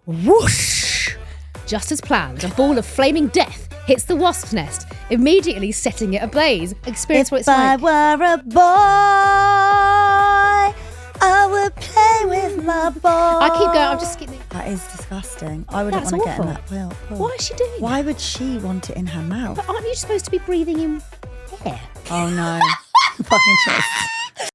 whoosh. Just as planned, a ball of flaming death hits the wasp's nest, immediately setting it ablaze. Experience what it's like. If I were a boy, I would play with my boy. I keep going, I'm just skipping. That is disgusting. I wouldn't That's want to get in awful. that pool. Why is she doing Why would she want it in her mouth? that? But aren't you supposed to be breathing in air? Oh no. Fucking chest.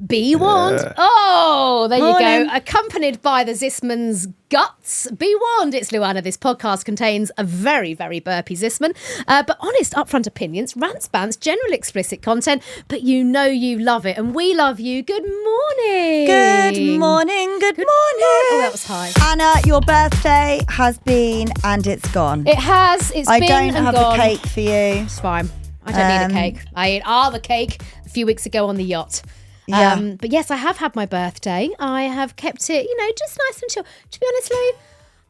Be warned. Oh, there you Morning. go. Accompanied by the Zisman's guts. Be warned, it's LuAnna. This podcast contains a very, very burpy Zisman. But honest, upfront opinions, rants, bants, general explicit content. But you know you love it. And we love you. Good morning. Good morning. Good morning. Oh, that was high. Anna, your birthday has been and it's gone. It has. It's I been don't and have gone. a cake for you. It's fine. I don't need a cake. I ate all the cake a few weeks ago on the yacht. Yeah. But yes, I have had my birthday. I have kept it, just nice and chill. To be honest, Lou,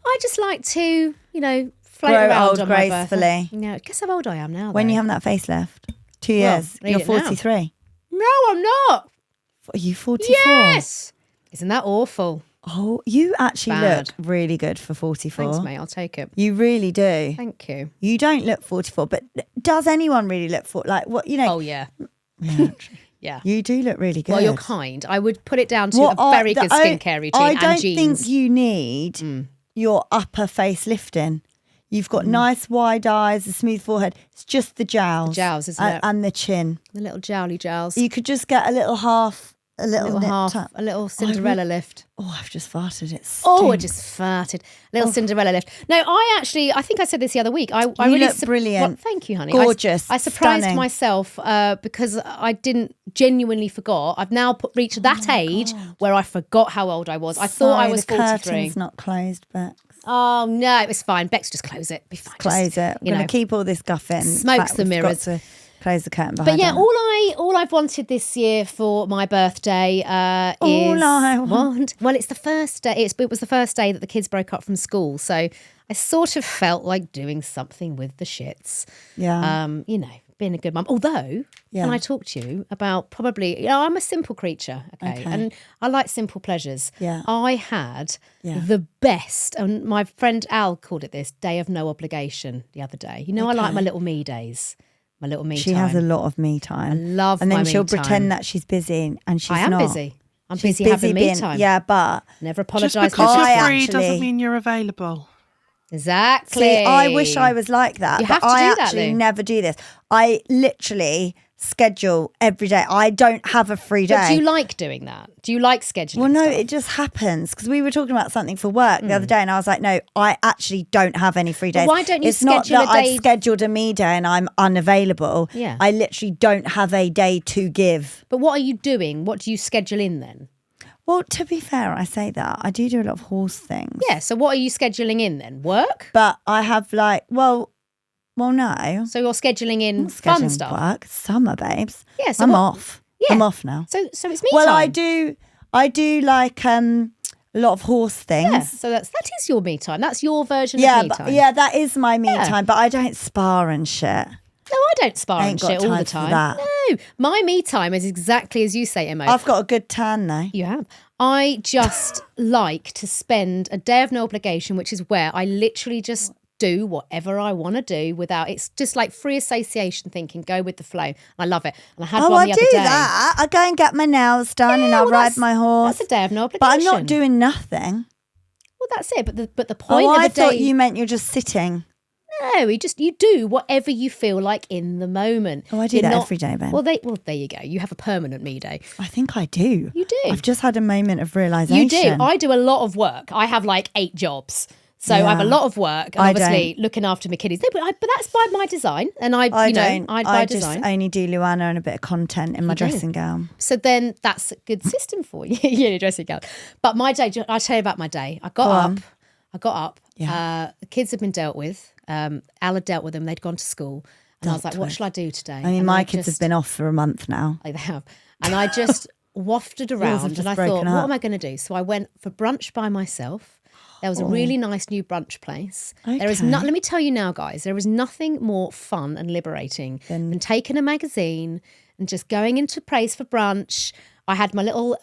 I just like to, float Grow around old on my birthday. gracefully. Yeah, guess how old I am now. When though. you having that facelift? 2 years. read You're it now. 43. No, I'm not. Are you 44? Yes. Isn't that awful? Oh, you actually Bad. look really good for 44. Thanks, mate. I'll take it. You really do. Thank you. You don't look 44, but does anyone really look for like what Oh, yeah. Yeah, Yeah. you do look really good. Well, you're kind. I would put it down to What a very good skincare routine I and don't jeans. think you need your upper face lifting. You've got nice wide eyes, a smooth forehead. It's just the jowls. The jowls, isn't it? And the chin. The little jowly jowls. You could just get a little nip tuck. A little Cinderella lift. Oh, I've just farted. It's Oh, I just farted. Little Cinderella lift. No, I think I said this the other week. I really look brilliant. Well, thank you, honey. Gorgeous. I surprised Stunning. myself because I didn't genuinely forgot. I've now reached that age where I forgot how old I was. I thought I was the 43. curtain's not closed, Bex. Oh, no, it was fine. Bex, just close it. Be fine. Close it. We're going to keep all this guff in. Smokes the we've got mirrors. to close the curtain behind But yeah, her. all I've wanted this year for my birthday is All I want. Well, it's the first day. It was the first day that the kids broke up from school, so I sort of felt like doing something with the shits. Yeah. Being a good mum. Although, Yeah. can I talk to you about probably? I'm a simple creature, okay, and I like simple pleasures. Yeah. I had Yeah. the best, and my friend Al called it this day of no obligation the other day. I like my little me days. My little me She time. has a lot of me time. I love And then my she'll me time. pretend that she's busy and she's I am not. busy. I'm She's busy having me being, time. Yeah, but Never Just apologise. because I you're free actually- doesn't mean you're available. Exactly. see, I wish I was like that. You but have to I do that, actually Lou. never do this. I literally schedule every day. I don't have a free day. But do you like doing that? Do you like scheduling? Well, no, stuff? it just happens because we were talking about something for work the other day, and I was like, "No, I actually don't have any free days." why don't you It's not schedule that a day- I've scheduled a me day and I'm unavailable. Yeah. I literally don't have a day to give. But what are you doing? What do you schedule in then? Well, to be fair, I say that I do a lot of horse things. Yeah. So what are you scheduling in then? Work. But I have no. So you're scheduling in I'm fun scheduling stuff. Work, summer, babes. Yeah. So I'm what- off. Yeah. I'm off now. So it's me Well, time. I do like a lot of horse things. Yeah. So that is your me time. That's your version Yeah, of me time. yeah, that is my me Yeah. time. But I don't spar and shit. No, I don't spar I and ain't got shit all the time for time. that. No, my me time is exactly as you say, Imo. I've got a good tan though. You have. I just like to spend a day of no obligation, which is where I literally just do whatever I want to do without, it's just like free association thinking, go with the flow. I love it. And I had Oh, one I the do other day. that. I go and get my nails done and Yeah, I well, ride that's- my horse. That's a day of no But obligation. I'm not doing nothing. Well, that's it. But the point Oh, of I the day. thought you meant you're just sitting. No, you do whatever you feel like in the moment. Oh, I do You're that not- every day, Ben. Well, there you go. You have a permanent me day. I think I do. You do. I've just had a moment of realisation. You do. I do a lot of work. I have like 8 jobs. So I have a Yeah. lot of work and I obviously looking after my kiddies. No, but that's by my design. And I don't. by I design. just only do LuAnna and a bit of content in my dressing gown. So then that's a good system for you. Yeah, your dressing gown. But my day, I'll tell you about my day. I got up. Yeah. The kids had been dealt with. Al had dealt with them. They'd gone to school. And I was like, what shall I do today? I mean, And my kids have been off for a month now. Like they have. And I just wafted have around just and I broken thought, what up. am I going to do? So I went for brunch by myself. There was a really nice new brunch place. There is Okay. let me tell you now, guys, there is nothing more fun and liberating than taking a magazine and just going into place for brunch. I had my little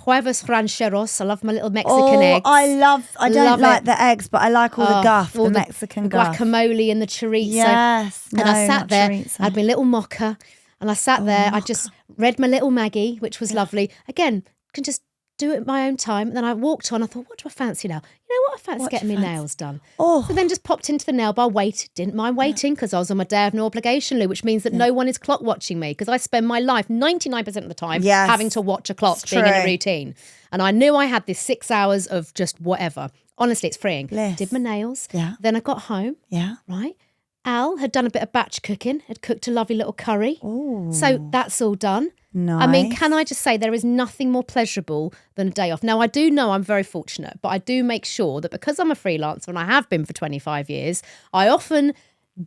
huevos rancheros. I love my little Mexican eggs. I don't like the eggs, but I like all the guff, all the Mexican guff. Guacamole and the chorizo. Yes. And I sat there, chorizo. I had my little mocha, and I sat there. I just read my little Maggie, which was lovely. Again, can just do it at my own time. And then I walked on. I thought, what do I fancy now? You know what? I fancy getting my nails done. So then just popped into the nail bar, didn't mind waiting because I was on my day of no obligation, Lou, which means that no one is clock watching me because I spend my life 99% of the time having to watch a clock being in a routine. And I knew I had this 6 hours of just whatever. Honestly, it's freeing. Did my nails. Then I got home. Right. Al had done a bit of batch cooking, had cooked a lovely little curry. So that's all done. Nice. I mean, can I just say there is nothing more pleasurable than a day off. Now, I do know I'm very fortunate, but I do make sure that because I'm a freelancer and I have been for 25 years, I often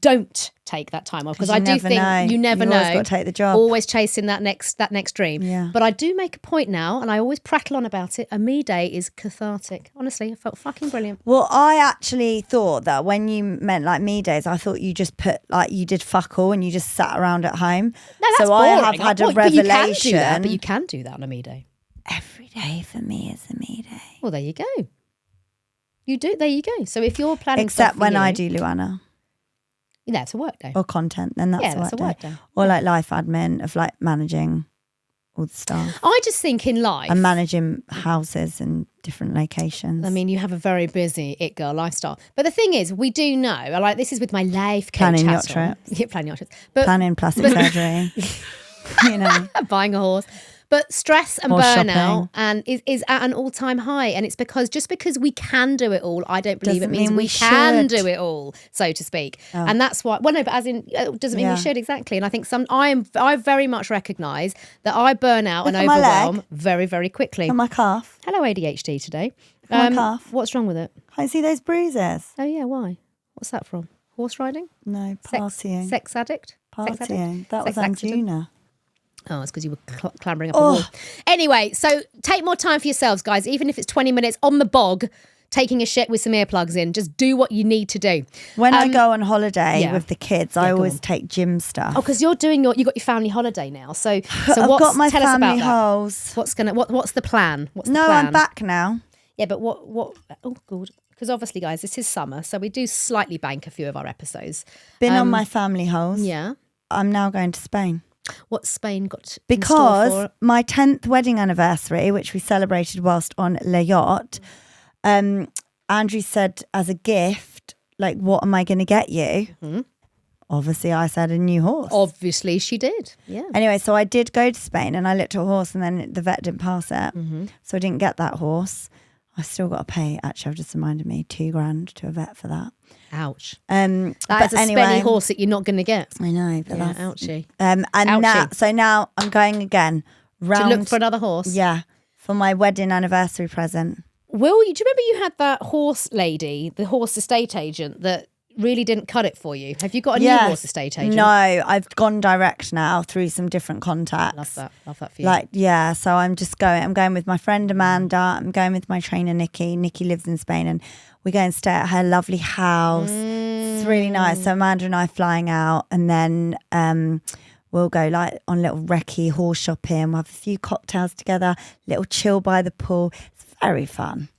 don't take that time off because I do think you never know. Always got to take the job. Always chasing that next dream. Yeah. But I do make a point now, and I always prattle on about it. A me day is cathartic. Honestly, it felt fucking brilliant. Well, I actually thought that when you meant like me days, I thought you just put like you did fuck all and you just sat around at home. No, that's so boring. I have had a revelation. But you can do that on a me day. Every day for me is a me day. Well, there you go. You do. There you go. So if you're planning, except when I do LuAnna. Yeah, it's a work day. Or content, then that's a work day. Or like life admin of like managing all the stuff. I just think in life. And managing houses in different locations. I mean, you have a very busy it girl lifestyle. But the thing is, we do know, like this is with my life coach. Planning yacht trips. Yeah, planning yacht trips. But, planning plastic surgery. You know. Buying a horse. But stress and Or burnout shopping. and is at an all-time high. And it's because we can do it all, I don't believe Doesn't it means mean we we can should. do it all, so to speak. And that's why, well, no, but as in, it doesn't mean we should, exactly. And I think I very much recognise that I burn out Look and at my overwhelm leg. very, very quickly. And my calf. Hello, ADHD today. My calf. What's wrong with it? Can you see those bruises? Oh, yeah, why? What's that from? Horse riding? No, partying. Sex addict? Sex addict? Partying. That was Sex accident? Anjuna. Oh, it's because you were clambering up a wall. Anyway, so take more time for yourselves, guys. Even if it's 20 minutes on the bog, taking a shit with some earplugs in. Just do what you need to do. When I go on holiday with the kids, I go always on. take gym stuff. Oh, because you got your family holiday now. So I've what's, got my tell us family about that. holes. What's the plan? What's the No, plan? I'm back now. Yeah, but what? Oh, good. Because obviously, guys, this is summer, so we do slightly bank a few of our episodes. Been on my family holes. Yeah. I'm now going to Spain. What's Spain got in store Because for? my 10th wedding anniversary, which we celebrated whilst on Le Yacht, Andrew said as a gift, like, what am I going to get you? Mm-hmm. Obviously, I said a new horse. Obviously, she did. Yeah. Anyway, so I did go to Spain and I looked at a horse and then the vet didn't pass it. Mm-hmm. So I didn't get that horse. I still got to pay, actually, I've just reminded me, $2,000 to a vet for that. Ouch. But That's a anyway, spenny horse that you're not going to get. I know, but Yeah, that's ouchie. and Ouchie. now I'm going again round To look for another horse. Yeah, for my wedding anniversary present. Do you remember you had that horse lady, the horse estate agent that really didn't cut it for you? Have you got a new horse estate agent? No, I've gone direct now through some different contacts. Love that for you. So I'm going with my friend Amanda, I'm going with my trainer Nikki lives in Spain, and we go and stay at her lovely house. It's really nice. So Amanda and I are flying out, and then we'll go like on little recce horse shopping, we'll have a few cocktails together, little chill by the pool. It's very fun.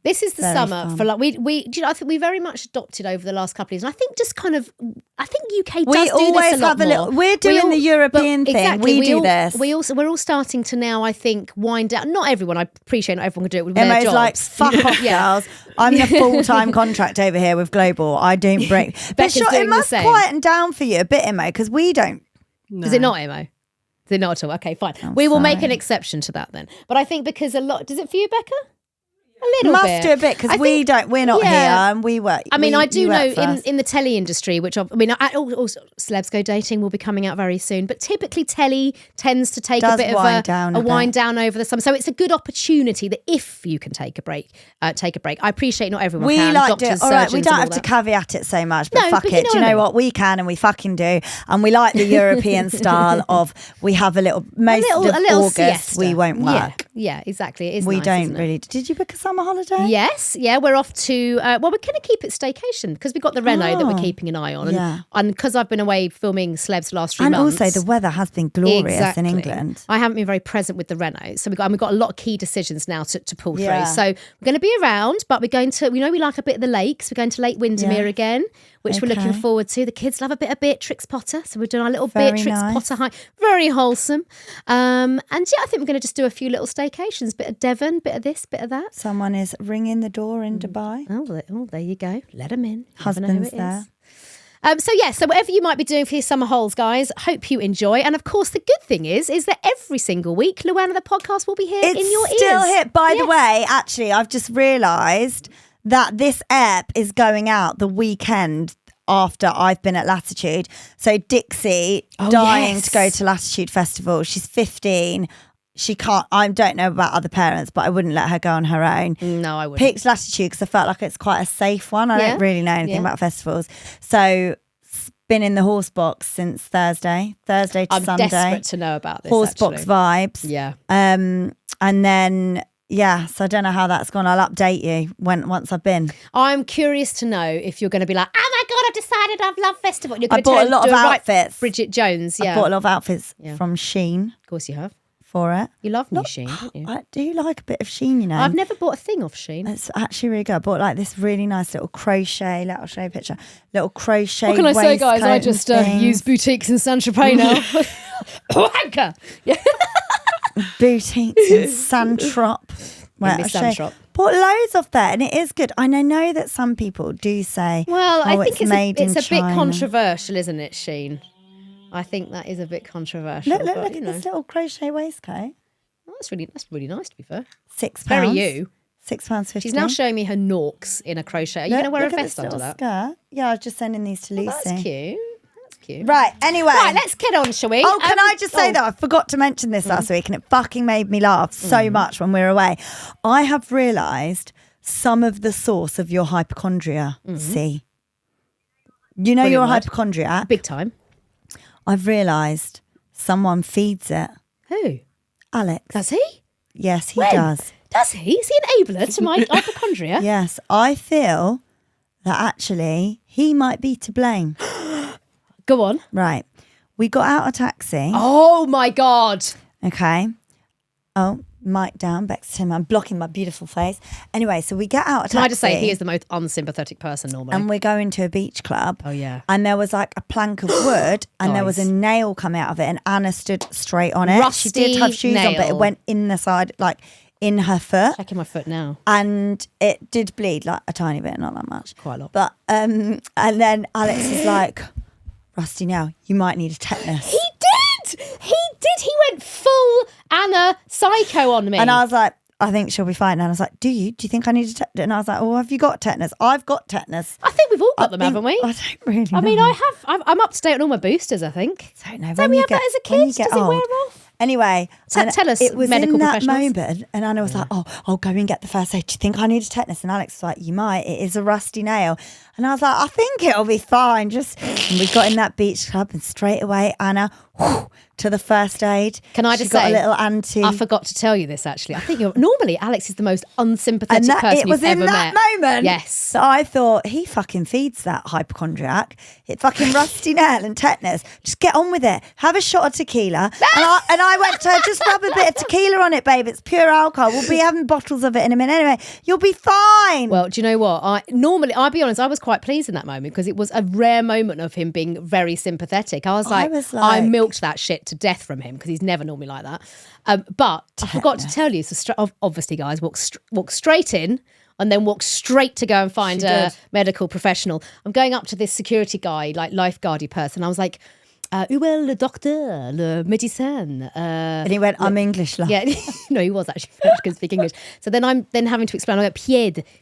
This is the Very summer fun. for like I think we very much adopted over the last couple of years. And I think just kind of UK does We do always this a lot have a more. little. We're doing the European but thing. exactly, We do all, this. We're all starting to now, I think, wind down. Not everyone. I appreciate not everyone can do it with their Emo's jobs. like, fuck off, girls. I'm the full-time contract over here with Global. I don't break. But Becca's sure, doing it the must same. quieten down for you a bit, Imo, because we don't. Is it not, Imo? Is it not at all? Okay, fine. We will make an exception to that then. But I think because a lot... Does it for you, Becca? A little Must bit. do a bit because we're not here and we work. I mean, I do you know work for us. in the telly industry, which also Celebs Go Dating will be coming out very soon. But typically, telly tends to take a bit of a wind down over the summer. So it's a good opportunity that if you can take a break, take a break. I appreciate not everyone can. Doctors, all right, we surgeons, don't and have all to that. caveat it so much, but No, fuck but you it. know Do you what I know mean. what we can and we fucking do, and we like the European style of we have a little. Most of August siesta. we won't work. Yeah, exactly. It is We nice, don't isn't it? really. Did you book a summer holiday? Yes, yeah, we're off to, we're going to keep it staycation because we've got the Renault that we're Oh, keeping an eye on. yeah. And because I've been away filming celebs the last 3 And months. also the weather has been glorious Exactly. in England. I haven't been very present with the Renault. So we've got a lot of key decisions now to pull Yeah. through. So we're going to be around, but we're going to, we know we like a bit of the lakes. We're going to Lake Windermere Yeah. again, which we're looking Okay. forward to. The kids love a bit of Beatrix Potter. So we're doing our little Very Beatrix nice. Potter hike. Very wholesome. And yeah, I think we're going to just do a few little staycations. Bit of Devon, bit of this, bit of that. Someone is ringing the door in Dubai. Oh, there you go. Let them in. You never know who Husband's it is. there. So whatever you might be doing for your summer holes, guys, hope you enjoy. And of course, the good thing is that every single week, LuAnna the podcast will be here It's in your still ears. here. By the Yes. way, actually, I've just realised that this ep is going out the weekend after I've been at Latitude. So Dixie, dying yes. to go to Latitude Festival. She's 15. She can't, I don't know about other parents, but I wouldn't let her go on her own. No, I wouldn't. Picked Latitude because I felt like it's quite a safe one. I Yeah. don't really know anything Yeah. about festivals. So been in the horse box since Thursday to I'm Sunday. desperate to know about this. Horse actually. box vibes. Yeah. And then so I don't know how that's gone. I'll update you once I've been. I'm curious to know if you're going to be like, oh my God, I've decided I've loved festival. You're I going to bought a lot of outfits. Bridget Jones, yeah. I bought a lot of outfits Yeah. from Shein Of course you have. for it. You love new Shein, don't you? I do like a bit of Shein, you know. I've never bought a thing off Shein. It's actually really good. I bought like this really nice little crochet. Let me show you a picture. Little crochet. What can I say, guys? I waistcoat just and things. use boutiques in Saint Tropez now. Wanker. Yeah. boutiques in Santrop. Give me I'll show you. Santrop. Bought loads of that, and it is good. And I know that some people do say, Well, I think it's made in a bit China." controversial, isn't it, Shein? I think that is a bit controversial. Look but, at you know. this little crochet waistcoat. Oh, that's really nice, to be fair. £6. Very you. £6.50. She's now showing me her norks in a crochet. Are you going to wear a Look at vest this under little that? skirt. Yeah, I was just sending these to Lucy. Oh, that's cute. That's cute. Right, anyway. Right, let's get on, shall we? Oh, can I just say that I forgot to mention this Mm. last week, and it fucking made me laugh so much when we were away. I have realised some of the source of your hypochondria. See, you know Brilliant you're a word. hypochondriac. Big time. I've realised someone feeds it. Who? Alex. Does he? Yes, he When? does. Does he? Is he an enabler to my hypochondria? Yes, I feel that actually he might be to blame. Go on. Right, we got out a taxi. Oh my God. Okay. Oh, mic down, Bex Tim. I'm blocking my beautiful face. Anyway, so we get out a taxi. Can I just say he is the most unsympathetic person normally? and we're going to a beach club. Oh, yeah. And there was like a plank of wood and there was a Guys. nail coming out of it and Anna stood straight on it. Rusty She did have shoes on, but it nail. went in the side, like in her foot. Checking my foot now. And it did bleed like a tiny bit, not that much. Quite a lot. But and then Alex is like, Rusty nail, you might need a tetanus. He did. He went full Anna psycho on me. And I was like, I think she'll be fine. And I was like, do you think I need a tetanus? And I was like, oh, have you got tetanus? I've got tetanus. I think we've all got them, think- haven't we? I don't really know. I mean, I have. I'm up to date on all my boosters, I think. I don't know. Don't we have that as a when you kid? get Does it wear old. off? Anyway, and tell us, it was medical in that professionals. moment, and Anna was like, "Oh, I'll go and get the first aid. Do you think I need a tetanus?" And Alex was like, "You might. It is a rusty nail." And I was like, "I think it'll be fine." And we got in that beach club, and straight away, Anna to the first aid. Can I She just got say, a little anti? I forgot to tell you this actually. I think normally Alex is the most unsympathetic and that, person it was you've in ever that met. moment Yes. that I thought he fucking feeds that hypochondriac. It fucking rusty nail and tetanus. Just get on with it. Have a shot of tequila. and I went to her, just rub a bit of tequila on it, babe. It's pure alcohol. We'll be having bottles of it in a minute. Anyway, you'll be fine. Well, do you know what? I'll be honest, I was quite pleased in that moment because it was a rare moment of him being very sympathetic. I was like, I milked that shit to death from him because he's never normally like that. But I forgot to tell you, so obviously, guys, walk straight in and then walk straight to go and find a medical professional. I'm going up to this security guy, like lifeguardy person. I was like, où est le docteur, le médecin? And he went, I'm English, love. Yeah, no, he was actually French, couldn't speak English. So then I'm having to explain. I go,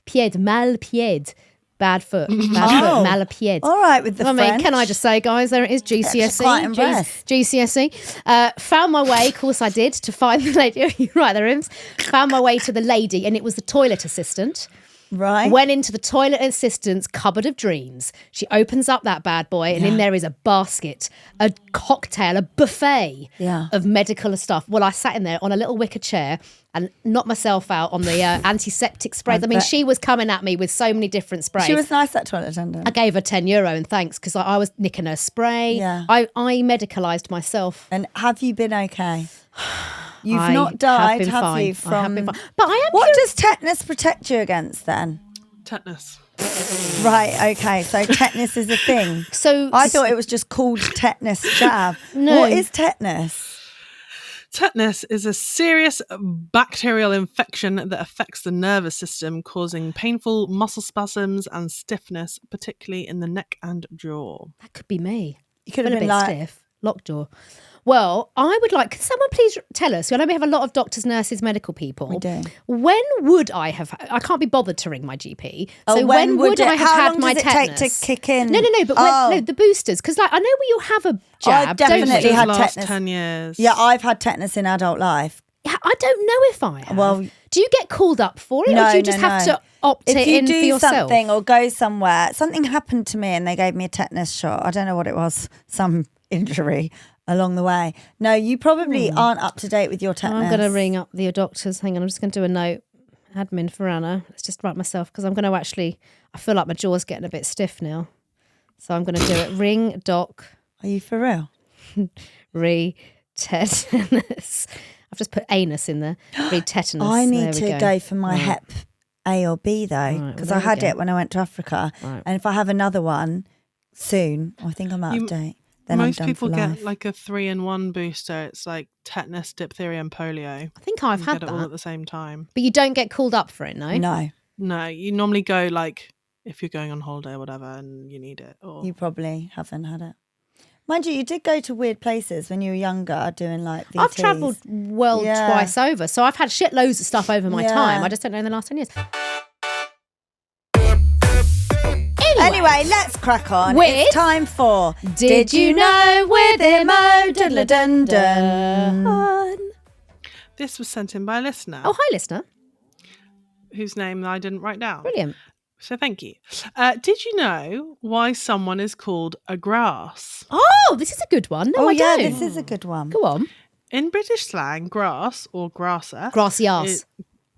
pied, mal pied. Bad foot, mal pied. All right with the I mean, French. can I just say, guys, there it is, GCSE. Quite impressed. GCSE. Found my way, of course I did, to find the lady. You're right, there is. Found my way to the lady, and it was the toilet assistant. Right. Went into the toilet assistant's cupboard of dreams. She opens up that bad boy, and in there is a basket, a cocktail, a buffet of medical stuff. Well, I sat in there on a little wicker chair, and knocked myself out on the antiseptic sprays. I mean, she was coming at me with so many different sprays. She was nice, that toilet attendant. I gave her €10 and thanks, because I was nicking her spray. Yeah. I medicalised myself. And have you been okay? You've I not died, have you? been fine. I have been fine. But I am What does tetanus protect you against then? Tetanus. Right, okay. So tetanus is a thing. So I thought it was just called tetanus jab. No. What is tetanus? Tetanus is a serious bacterial infection that affects the nervous system, causing painful muscle spasms and stiffness, particularly in the neck and jaw. That could be me. You could Feel have a been bit like, stiff. Lockjaw. Well, I would like, could someone please tell us, I know we have a lot of doctors, nurses, medical people. We do. When would I can't be bothered to ring my GP. Oh, So when would I have how had long my does it tetanus? take to kick in? No, but no, the boosters. Because like, I know when you have a jab, I've definitely don't you? had last tetanus. 10 years. Yeah, I've had tetanus in adult life. Yeah, I don't know if I have. Well, do you get called up for it, or do you just have to opt if it you in do for yourself? something or go somewhere, something happened to me and they gave me a tetanus shot. I don't know what it was, some injury along the way. No, you probably aren't up to date with your tetanus. I'm going to ring up the doctors. Hang on, I'm just going to do a note. Admin for Anna. Let's just write myself, because I'm going to actually, I feel like my jaw's getting a bit stiff now. So I'm going to do it. Ring doc. Are you for real? Tetanus. I've just put anus in there. Tetanus. I need There we to go for my Right. hep A or B though, Right, because well, I there we had go. it when I went to Africa. Right. And if I have another one soon, I think I'm out of date. Then Most I'm done people for get life. like a 3-in-1 booster. It's like tetanus, diphtheria, and polio. I think I've You had get it all that. at the same time. But you don't get called up for it, no? No, No, you normally go like if you're going on holiday or whatever and you need it. Or you probably haven't had it. Mind you did go to weird places when you were younger doing like VTs. I've travelled well Yeah. twice over, so I've had shitloads of stuff over my Yeah. time. I just don't know in the last 10 years. Anyway, let's crack on. With- It's time for Did You Know With Imo? Diddle-dun-dun. this was sent in by a listener Oh, hi, listener. whose name I didn't write down. Brilliant. So thank you. Did you know why someone is called a grass? Oh, this is a good one. No, Oh I yeah, don't. this is a good one. Go on. In British slang, grass or grasser Grassy ass.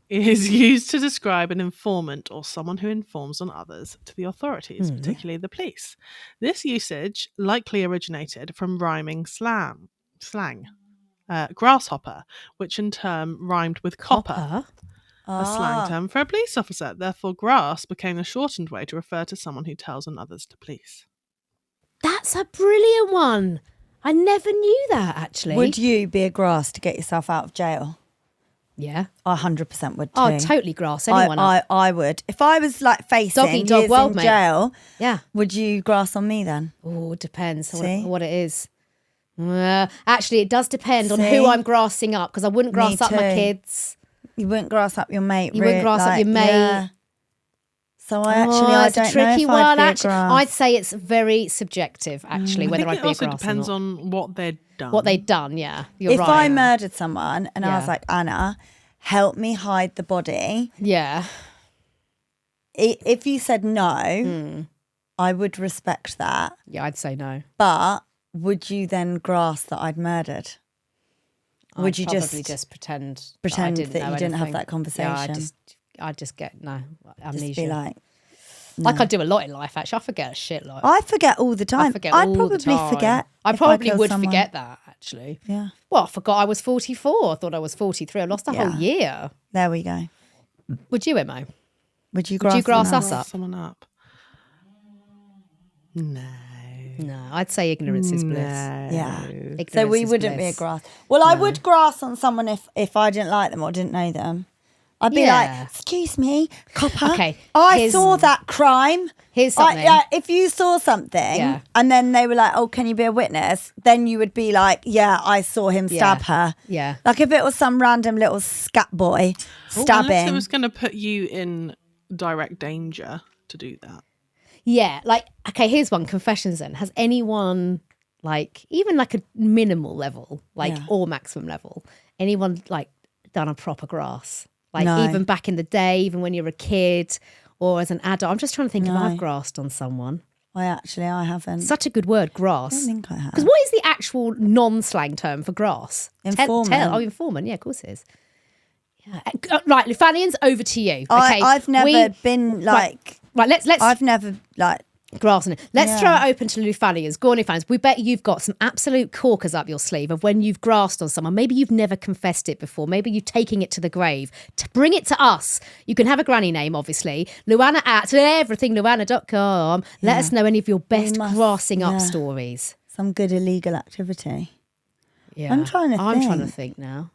is used to describe an informant or someone who informs on others to the authorities, particularly the police. This usage likely originated from rhyming slang. Grasshopper, which in turn rhymed with copper, a slang term for a police officer. Therefore, grass became the shortened way to refer to someone who tells on others to police. That's a brilliant one. I never knew that, actually. Would you be a grass to get yourself out of jail? Yeah. I 100% would too. Oh, totally grass anyone up. I would. If I was like facing Dog-eat-dog years world, in mate. jail, Yeah. would you grass on me then? Oh, it depends on See? what it is. Actually, it does depend on See? who I'm grassing up, because I wouldn't grass up my too. kids. You wouldn't grass up your mate. You wouldn't grass up your mate. Yeah. So I actually, Oh, I it's don't a tricky know if I'd one. be a Actually, grass. I'd say it's very subjective. Actually, whether I think I'd be it also a grass depends or not. on what they'd done. What they'd done. Yeah, you're If right. I murdered someone and I Yeah. was like, Anna, help me hide the body. Yeah. If you said no, Hmm. I would respect that. Yeah, I'd say no. But would you then grasp that I'd murdered? Would I'd you probably just pretend pretend I that know you didn't have anything. that conversation? Yeah, I'd just get amnesia. Just be like, Like I do a lot in life. Actually, I forget a shit lot. I forget all the time. I forget I'd all probably the time. forget. I if probably killed would someone. forget that. Actually. Yeah. Well, I forgot I was 44. I thought I was 43. I lost a Yeah. whole year. There we go. Would you, Imo? Would you Would you grass someone us else? up? someone up. No. No, I'd say ignorance is bliss. Yeah. Ignorance So we is wouldn't be a bliss. grass. Well, I would grass on someone if I didn't like them or didn't know them. I'd be Yeah. like, excuse me, copper. Okay, I here's- saw that crime. Here's something. If you saw something Yeah. and then they were like, oh, can you be a witness? Then you would be like, yeah, I saw him stab her. Yeah. Like if it was some random little scat boy Unless stabbing. it was going to put you in direct danger to do that. Yeah, like, okay, here's one, confessions then. Has anyone, like, even like a minimal level, like, Yeah. or maximum level, anyone, like, done a proper grass? Like, No. even back in the day, even when you're a kid or as an adult? I'm just trying to think if No. I've grassed on someone. I haven't. Such a good word, I grass. don't think I have. Because what is the actual non-slang term for grass? Informant. Oh, informant. Yeah, of course it is. Right, LuFannians, over to you. Okay, I've never been like. Right, let's. I've never like. Grass on it. Let's throw it open to LuFannians. Go on, LuFannians. We bet you've got some absolute corkers up your sleeve of when you've grassed on someone. Maybe you've never confessed it before. Maybe you're taking it to the grave. Bring it to us. You can have a granny name, obviously. LuAnna at everythingluanna.com. Let us know any of your best grassing up stories. Some good illegal activity. Yeah, I'm trying to think now.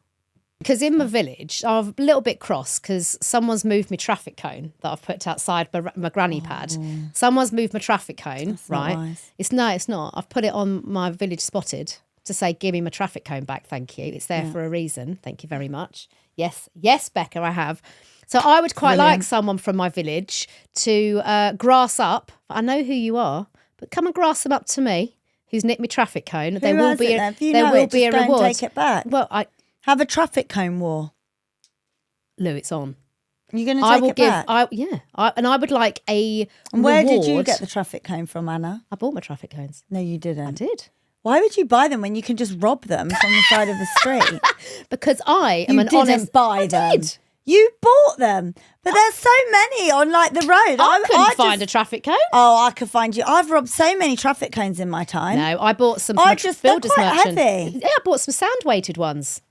Because in my village, I'm a little bit cross because someone's moved my traffic cone that I've put outside my granny pad. Someone's moved my traffic cone, That's right? not nice. It's not. I've put it on my village spotted to say, give me my traffic cone back, thank you. It's there for a reason. Thank you very much. Yes, Becca, I have. So I would quite like someone from my village to grass up. I know who you are, but come and grass them up to me, who's nicked my traffic cone. There will be a reward. Take it back. Well, Have a traffic cone war. Lou, it's on. You're going to take it back? And I would like a And where reward. did you get the traffic cone from, Anna? I bought my traffic cones. No, you didn't. I did. Why would you buy them when you can just rob them from the side of the street? Because I am You an didn't honest... buy them. I did. You bought them. But there's so many on like the road. I couldn't find a traffic cone. Oh, I could find you. I've robbed so many traffic cones in my time. No, I bought some they're from a builder's quite merchant. heavy. Yeah, I bought some sound-weighted ones.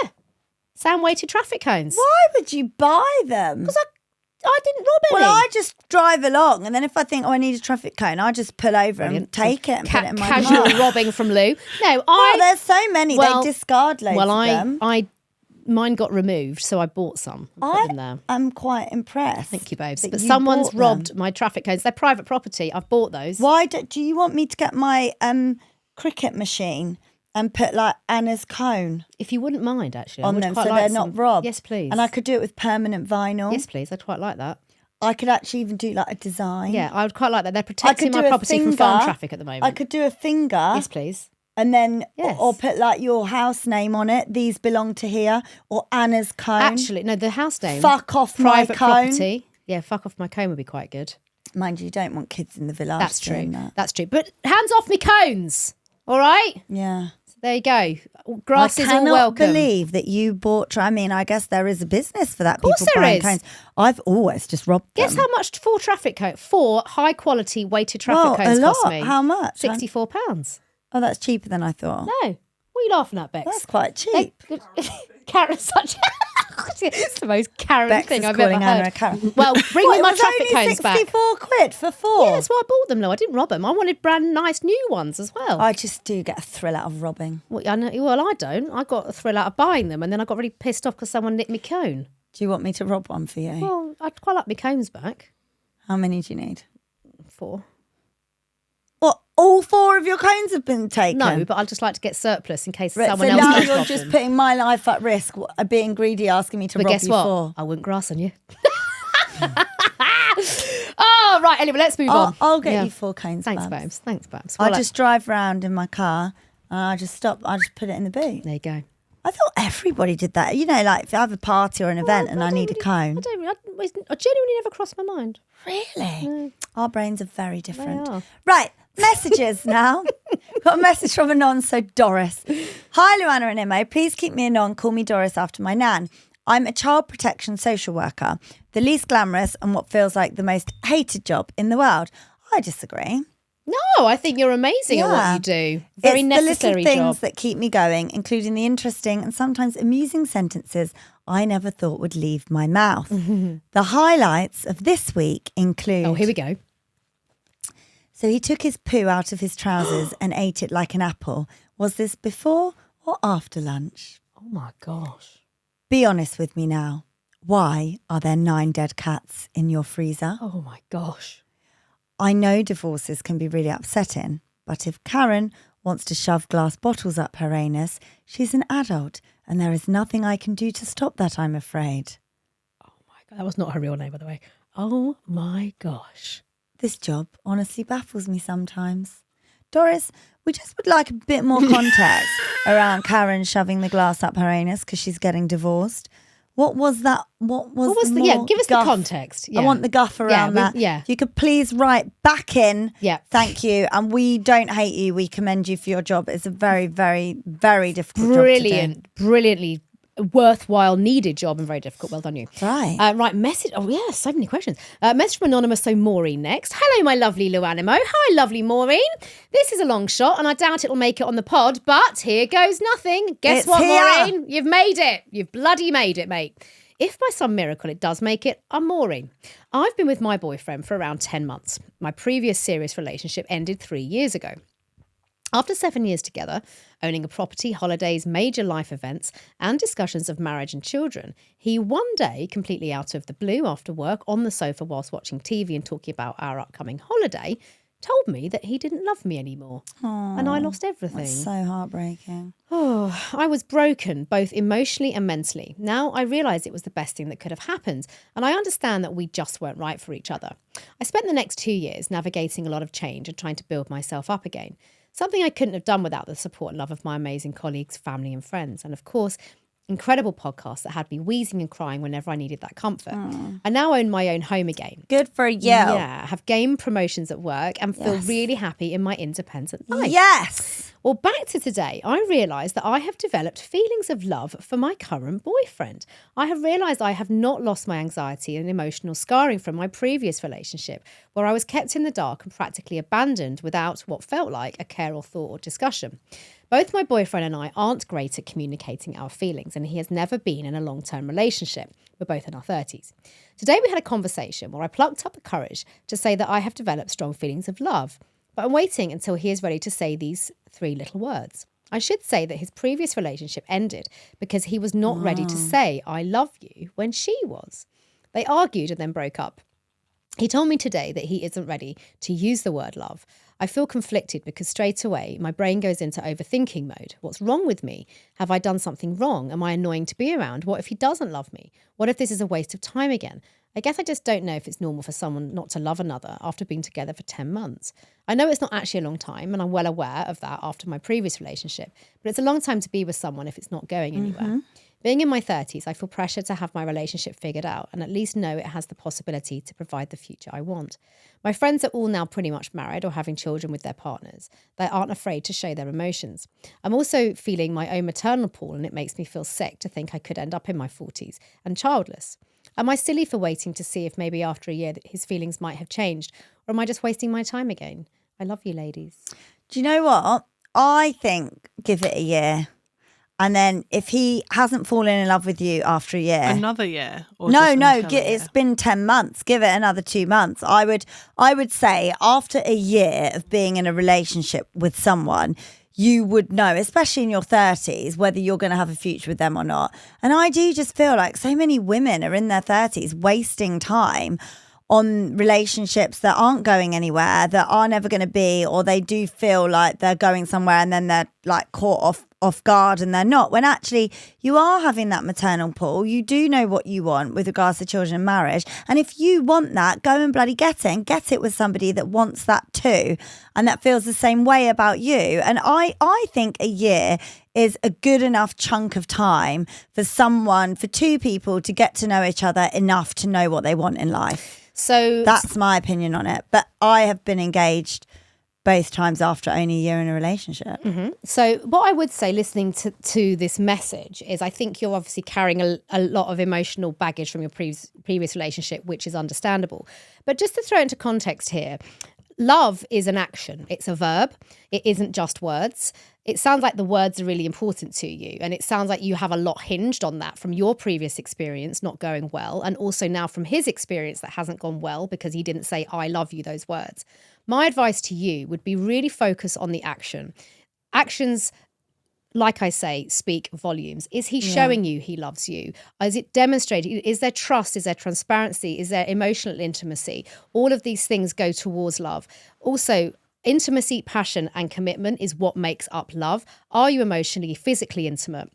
Yeah. Sound-weighted traffic cones. Why would you buy them? Because I didn't rob any. Well, I just drive along, and then if I think, I need a traffic cone, I just pull over and take it and put it in my casual car. robbing from Lou. No, Well, there's so many. They discard loads of them. Mine got removed, so I bought some and put them there. I'm quite impressed. Thank you, babes. that But you someone's bought them. robbed my traffic cones. They're private property. I've bought those. Why do you want me to get my cricket machine and put like Anna's cone If you wouldn't mind, actually. on them so they're not robbed? Yes, please. And I could do it with permanent vinyl. Yes, please. I'd quite like that. I could actually even do like a design. Yeah, I would quite like that. They're I protecting could my do a property from finger. farm traffic at the moment. I could do a finger. Yes, please. And then, Yes. or put like your house name on it. These belong to here. Or Anna's cone. Actually, no, the house name. Fuck off private my cone. property. Yeah, fuck off my cone would be quite good. Mind you don't want kids in the village. That's true. doing that. That's true. But hands off me cones. All right? Yeah. So there you go. Grass I is all cannot welcome. believe that you bought. I mean, I guess there is a business for that. course People there buying is. cones. I've always just robbed Guess them. how much 4 traffic cones, 4 high quality weighted traffic Well, cones a lot. cost me? How much? £64. Oh, that's cheaper than I thought. No. What are you laughing at, Bex? That's quite cheap. Karen's such... it's the most Karen Bex thing is I've ever calling Anna heard. a Karen. Well, bring What, me it my was traffic only cones back. 64 quid for 4. Yeah, that's why I bought them, though. I didn't rob them. I wanted brand nice new ones as well. I just do get a thrill out of robbing. Well, I don't. I got a thrill out of buying them, and then I got really pissed off because someone nicked me cone. Do you want me to rob one for you? Well, I'd quite like my cones back. How many do you need? 4. What? All 4 of your cones have been taken? No, but I'd just like to get surplus in case Right, someone so else now does you're rob just them. putting my life at risk, being greedy, asking me to But rob guess you what? 4. I wouldn't grass on you. Oh, right. Anyway, let's move on. I'll get Yeah. you 4 cones. Thanks, Babs. babes. Thanks, babes. I Well, just drive around in my car and I just stop. I just put it in the boot. there you go. I thought everybody did that. You know, like if I have a party or an event and I need a cone. I genuinely never crossed my mind. Really? Our brains are very different. are. Right, messages now. Got a message from Anon, so Doris. Hi, LuAnna and Imo. Please keep me Anon. Call me Doris after my nan. I'm a child protection social worker, the least glamorous and what feels like the most hated job in the world. I disagree. No, I think you're amazing at what Yeah. you do. Very It's necessary the little things job. that keep me going, including the interesting and sometimes amusing sentences I never thought would leave my mouth. The highlights of this week include... Oh, here we go. So he took his poo out of his trousers and ate it like an apple. Was this before or after lunch? Oh my gosh. Be honest with me now. Why are there 9 dead cats in your freezer? Oh my gosh. I know divorces can be really upsetting, but if Karen wants to shove glass bottles up her anus, she's an adult and there is nothing I can do to stop that, I'm afraid. Oh my God. That was not her real name, by the way. Oh my gosh. This job honestly baffles me sometimes. Doris, we just would like a bit more context around Karen shoving the glass up her anus because she's getting divorced. What was that? What was the yeah, more give us guff? the context. Yeah. I want the guff around that. Yeah. If you could please write back in. Yeah. Thank you. And we don't hate you. We commend you for your job. It's a very, very, very difficult job to do. Brilliantly worthwhile, needed job and very difficult. Well done, you. Right. Right, message. Oh, yeah, so many questions. Message from Anonymous, so Maureen next. Hello, my lovely LuAnna. Hi, lovely Maureen. This is a long shot and I doubt it'll make it on the pod, but here goes nothing. Guess It's what, here. Maureen? You've made it. You've bloody made it, mate. If by some miracle it does make it, I'm Maureen. I've been with my boyfriend for around 10 months. My previous serious relationship ended 3 years ago. After 7 years together, owning a property, holidays, major life events, and discussions of marriage and children, he one day, completely out of the blue after work, on the sofa whilst watching TV and talking about our upcoming holiday, told me that he didn't love me anymore. And I lost everything. That's so heartbreaking. Oh, I was broken, both emotionally and mentally. Now I realise it was the best thing that could have happened, and I understand that we just weren't right for each other. I spent the next 2 years navigating a lot of change and trying to build myself up again. Something I couldn't have done without the support and love of my amazing colleagues, family and friends. And of course, incredible podcasts that had me wheezing and crying whenever I needed that comfort. I now own my own home again. Good for you. Yeah, have gained promotions at work and feel really happy in my independent life. Yes. Well, back to today, I realised that I have developed feelings of love for my current boyfriend. I have realised I have not lost my anxiety and emotional scarring from my previous relationship, where I was kept in the dark and practically abandoned without what felt like a care or thought or discussion. Both my boyfriend and I aren't great at communicating our feelings, and he has never been in a long-term relationship. We're both in our 30s. Today we had a conversation where I plucked up the courage to say that I have developed strong feelings of love, but I'm waiting until he is ready to say these 3 little words. I should say that his previous relationship ended because he was not ready to say I love you when she was. They argued and then broke up. He told me today that he isn't ready to use the word love. I feel conflicted because straight away my brain goes into overthinking mode. What's wrong with me? Have I done something wrong? Am I annoying to be around? What if he doesn't love me? What if this is a waste of time again? I guess I just don't know if it's normal for someone not to love another after being together for 10 months. I know it's not actually a long time, and I'm well aware of that after my previous relationship, but it's a long time to be with someone if it's not going anywhere. Being in my 30s, I feel pressure to have my relationship figured out and at least know it has the possibility to provide the future I want. My friends are all now pretty much married or having children with their partners. They aren't afraid to show their emotions. I'm also feeling my own maternal pull, and it makes me feel sick to think I could end up in my 40s and childless. Am I silly for waiting to see if maybe after a year that his feelings might have changed, or am I just wasting my time again? I love you, ladies. Do you know what? I think give it a year. And then if he hasn't fallen in love with you after a year. Another year? Or No, just no, until a year? it's been 10 months. Give it another 2 months. I would say after a year of being in a relationship with someone, you would know, especially in your 30s, whether you're going to have a future with them or not. And I do just feel like so many women are in their 30s wasting time on relationships that aren't going anywhere, that are never going to be, or they do feel like they're going somewhere and then they're like caught off guard and they're not, when actually you are having that maternal pull. You do know what you want with regards to children and marriage, and if you want that, go and bloody get it, and get it with somebody that wants that too and that feels the same way about you. And I think a year is a good enough chunk of time for two people to get to know each other enough to know what they want in life. So That's my opinion on it. But I have been engaged both times after only a year in a relationship. So what I would say, listening to this message, is I think you're obviously carrying a lot of emotional baggage from your previous relationship, which is understandable. But just to throw into context here, love is an action. It's a verb. It isn't just words. It sounds like the words are really important to you. And it sounds like you have a lot hinged on that from your previous experience not going well. And also now from his experience that hasn't gone well because he didn't say, I love you, those words. My advice to you would be really focus on the action. Actions, like I say, speak volumes. Is he showing you he loves you? Is it demonstrating? Is there trust? Is there transparency? Is there emotional intimacy? All of these things go towards love. Also, intimacy, passion, and commitment is what makes up love. Are you emotionally, physically intimate?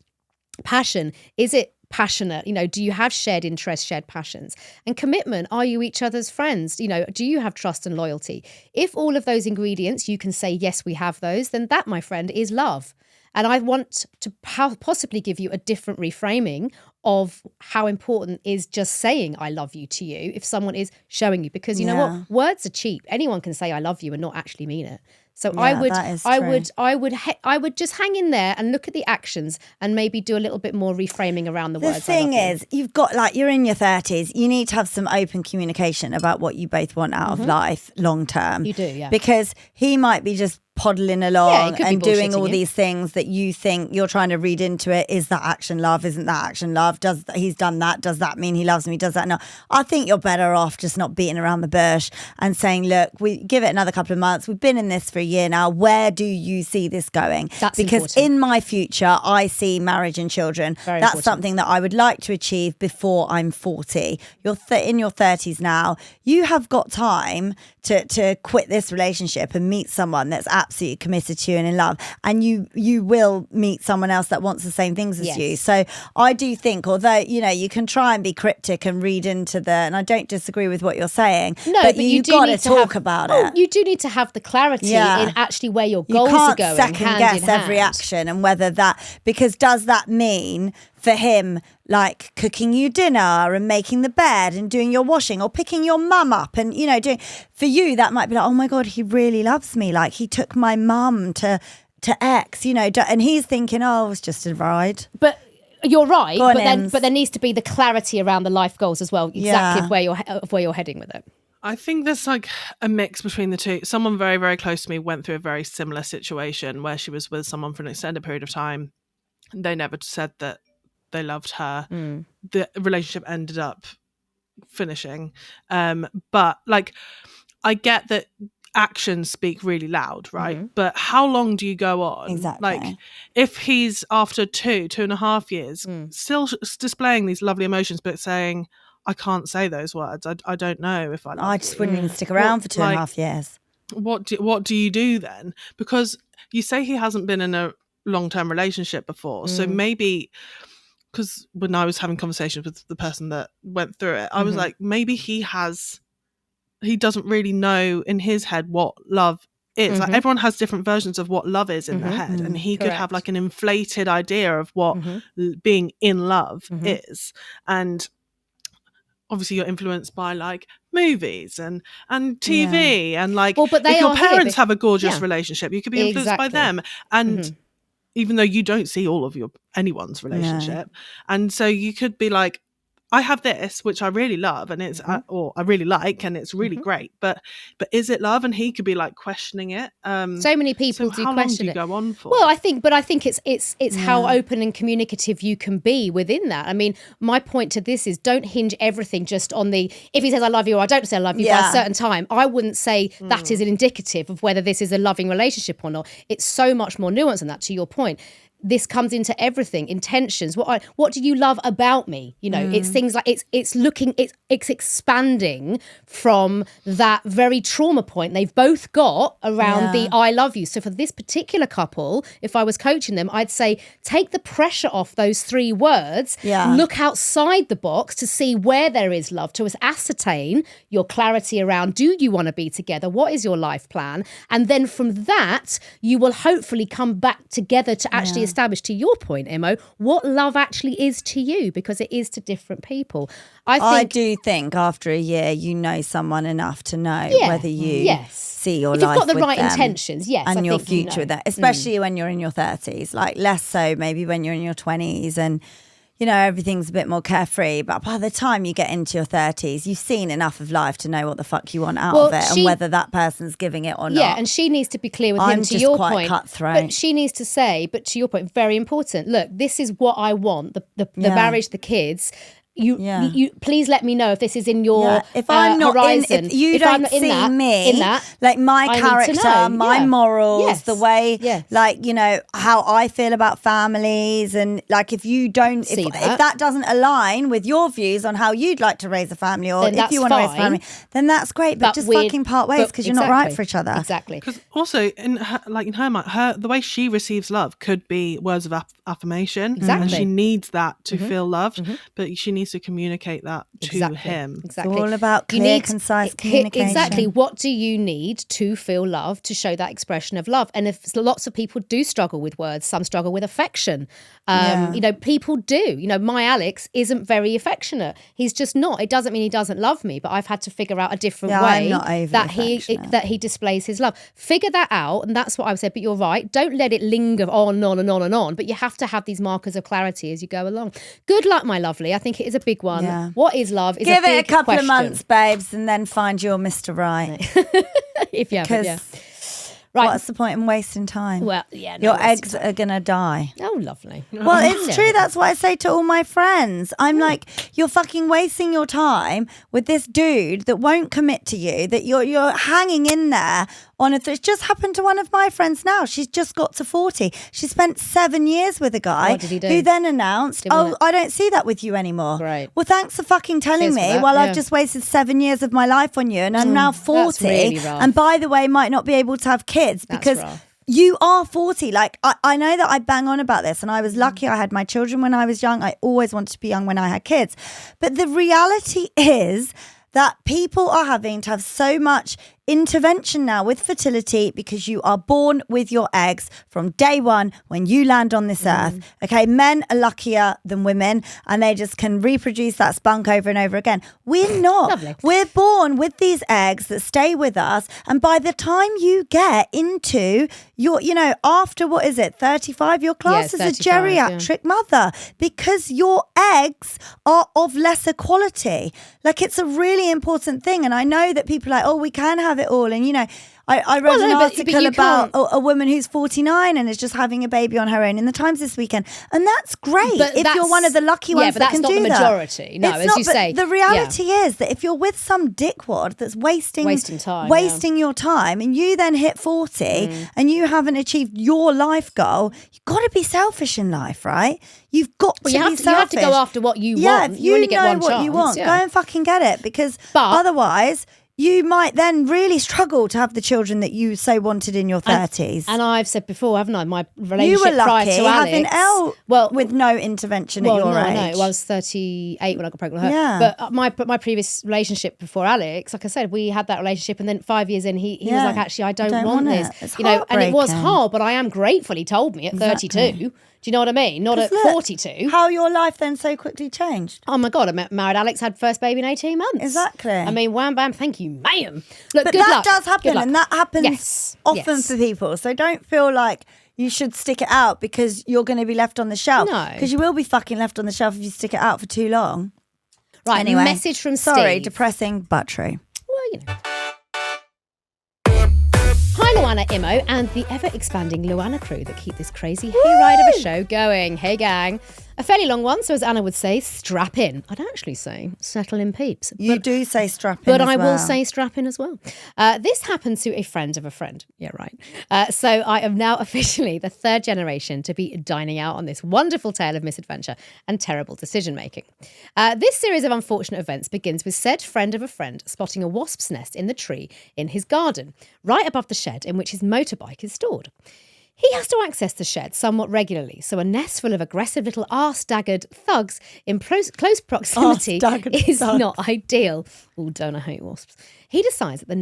Passion, is it passionate? Do you have shared interests, shared passions? And commitment, are you each other's friends? Do you have trust and loyalty? If all of those ingredients, you can say, yes, we have those, then that, my friend, is love. And I want to possibly give you a different reframing of how important is just saying I love you to you if someone is showing you. Because you know what? Words are cheap. Anyone can say I love you and not actually mean it. So Yeah, that is true. I would just hang in there and look at the actions and maybe do a little bit more reframing around the words. The thing is, you've got you're in your 30s. You need to have some open communication about what you both want out of life long term. You do, yeah. Because he might be just poddling Yeah, along he could be and doing all bullshitting you. these things that you think you're trying to read into it. Is that action love? Isn't that action love? He's done that? Does that mean he loves me? Does that not? I think you're better off just not beating around the bush and saying, look, we give it another couple of months. We've been in this for a year now. Where do you see this going? That's because important. in my future, I see marriage and children. Very That's important. something that I would like to achieve before I'm 40. You're in your 30s now. You have got time to quit this relationship and meet someone that's absolutely committed to you and in love, and you will meet someone else that wants the same things as Yes. you. So I do think, although you can try and be cryptic and read into and I don't disagree with what you're saying, No, but you you've do got need to to talk have, about oh, it. you do need to have the clarity Yeah. in actually where your You goals can't are going. second hand guess in every hand. action, and whether because does that mean for him like cooking you dinner and making the bed and doing your washing or picking your mum up and doing, for you that might be like, oh my god, he really loves me, like he took my mum to X, and he's thinking, oh, it was just a ride. But you're right. Go on, But there needs to be the clarity around the life goals as well. Exactly Yeah. of where you're heading with it. I think there's like a mix between the two. Someone very, very close to me went through a very similar situation where she was with someone for an extended period of time. They never said that they loved her. The relationship ended up finishing. But like, I get that actions speak really loud, right? But how long do you go on? Exactly. Like, if he's after 2.5 years, still displaying these lovely emotions, but saying, I can't say those words. I don't know if I love I just you. wouldn't even stick around for 2.5 like- years. What do you do then? Because you say he hasn't been in a long-term relationship before, so maybe, because when I was having conversations with the person that went through it, I was like, maybe he doesn't really know in his head what love is. Like, everyone has different versions of what love is in their head, and he could have like an inflated idea of what being in love is. And obviously you're influenced by like movies and TV and like, Well, but they if your are here, parents but- have a gorgeous yeah. relationship, you could be influenced by Exactly. them. And even though you don't see all of anyone's relationship, and so you could be like, I have this which I really love and it's or I really like and it's really great, but is it love? And he could be like questioning it. So many people do how long question do you it. go on for? Well, I think it's how open and communicative you can be within that. I mean, my point to this is, don't hinge everything just on if he says I love you or I don't say I love you by a certain time. I wouldn't say that is an indicative of whether this is a loving relationship or not. It's so much more nuanced than that, to your point. This comes into everything, intentions. What do you love about me? It's things like it's expanding from that very trauma point they've both got around the I love you. So for this particular couple, if I was coaching them, I'd say take the pressure off those 3 words. Look outside the box to see where there is love, to ascertain your clarity around, do you want to be together? What is your life plan? And then from that, you will hopefully come back together to actually establish, to your point, Imo, what love actually is to you, because it is to different people. I do think after a year you know someone enough to know whether you see your if life you've got the with right them intentions, yes, and I your think you future know. with them, especially when you're in your 30s, like less so maybe when you're in your 20s and everything's a bit more carefree, but by the time you get into your 30s, you've seen enough of life to know what the fuck you want out of it and whether that person's giving it or not. Yeah, and she needs to be clear with him, I'm to just your quite point. cutthroat. But she needs to say, but to your point, very important, look, this is what I want, the marriage, the kids. You please let me know if this is in your if I'm not horizon. if you if don't I'm not see in that, like my I need to character, know. my morals, Yes. the way, Yes. like how I feel about families, and like if you don't, See if that. that doesn't align with your views on how you'd like to raise a family, or Then if that's you want to raise a fine. family, then that's great. But just fucking part ways, because you're not right for each other. Exactly. Because also in her mind, the way she receives love could be words of affirmation, Exactly. and she needs that to feel loved. But she needs needs to communicate that to him. Exactly. It's all about clear, concise communication. Exactly. What do you need to feel love, to show that expression of love? And if lots of people do struggle with words, some struggle with affection. You know, people do. You know, my Alex isn't very affectionate. He's just not. It doesn't mean he doesn't love me, but I've had to figure out a different way that he displays his love. Figure that out, and that's what I've said. But you're right. Don't let it linger on and on and on and on. But you have to have these markers of clarity as you go along. Good luck, my lovely. I think it is a big one. Yeah. What is love? Is Give a big it a couple question. of months, babes, and then find your Mr. Right. If you haven't, yeah. Right. What's the point in wasting time? Well, yeah. Your eggs are going to die. Oh, lovely. Well, it's true. That's what I say to all my friends. I'm like, you're fucking wasting your time with this dude that won't commit to you, that you're hanging in there on a... It just happened to one of my friends now. She's just got to 40. She spent 7 years with a guy What did he do? who then announced, I don't see that with you anymore. Right. Well, thanks for fucking telling me while I've just wasted 7 years of my life on you and I'm now 40. That's really rough. And by the way, might not be able to have kids because you are 40. Like, I know that I bang on about this and I was lucky I had my children when I was young. I always wanted to be young when I had kids. But the reality is that people are having to have so much intervention now with fertility because you are born with your eggs from day one when you land on this earth. Okay, men are luckier than women and they just can reproduce that spunk over and over again. We're not. Lovely. We're born with these eggs that stay with us, and by the time you get into your, you know, after 35, your class is a geriatric mother because your eggs are of lesser quality. Like, it's a really important thing, and I know that people are like, oh, we can have it all, and you know, I read an article about a woman who's 49 and is just having a baby on her own in the Times this weekend, and that's great if you're one of the lucky ones that can do that. Yeah, but that's not the majority. No, as you say. The reality is that if you're with some dickwad that's wasting your time, and you then hit 40 and you haven't achieved your life goal, you've got to be selfish in life, right? You've got to be selfish. You have to go after what you want. Yeah, if you only get know one what chance. you want, go and fucking get it, because otherwise you might then really struggle to have the children that you so wanted in your 30s. And I've said before, haven't I, my relationship prior to Alex. You were lucky having Elle with no intervention at your age. No, I was 38 when I got pregnant with her. Yeah. But my previous relationship before Alex, like I said, we had that relationship, and then 5 years in, he was like, actually, I don't want this. It's and it was hard, but I am grateful he told me at 32. Do you know what I mean? Not at 42. How your life then so quickly changed. Oh my God, I married Alex, had first baby in 18 months. Exactly. I mean, wham, bam, thank you, ma'am. Look, but good that luck. does happen, and that happens often Yes. for people. So don't feel like you should stick it out because you're going to be left on the shelf. No. Because you will be fucking left on the shelf if you stick it out for too long. Right, anyway, message from Steve. Sorry, depressing but true. Well, you know. Hi, LuAnna, Imo, and the ever-expanding LuAnna crew that keep this crazy hayride of a show going. Hey, gang. A fairly long one, so as Anna would say, strap in. I'd actually say settle in, peeps. You do say strap in but as I well. will say strap in as well. This happened to a friend of a friend. Yeah, right. So I am now officially the third generation to be dining out on this wonderful tale of misadventure and terrible decision-making. This series of unfortunate events begins with said friend of a friend spotting a wasp's nest in the tree in his garden, right above the shed in which his motorbike is stored. He has to access the shed somewhat regularly, so a nest full of aggressive little arse-daggered thugs in close proximity is not ideal. Oh, don't I hate wasps. He decides that the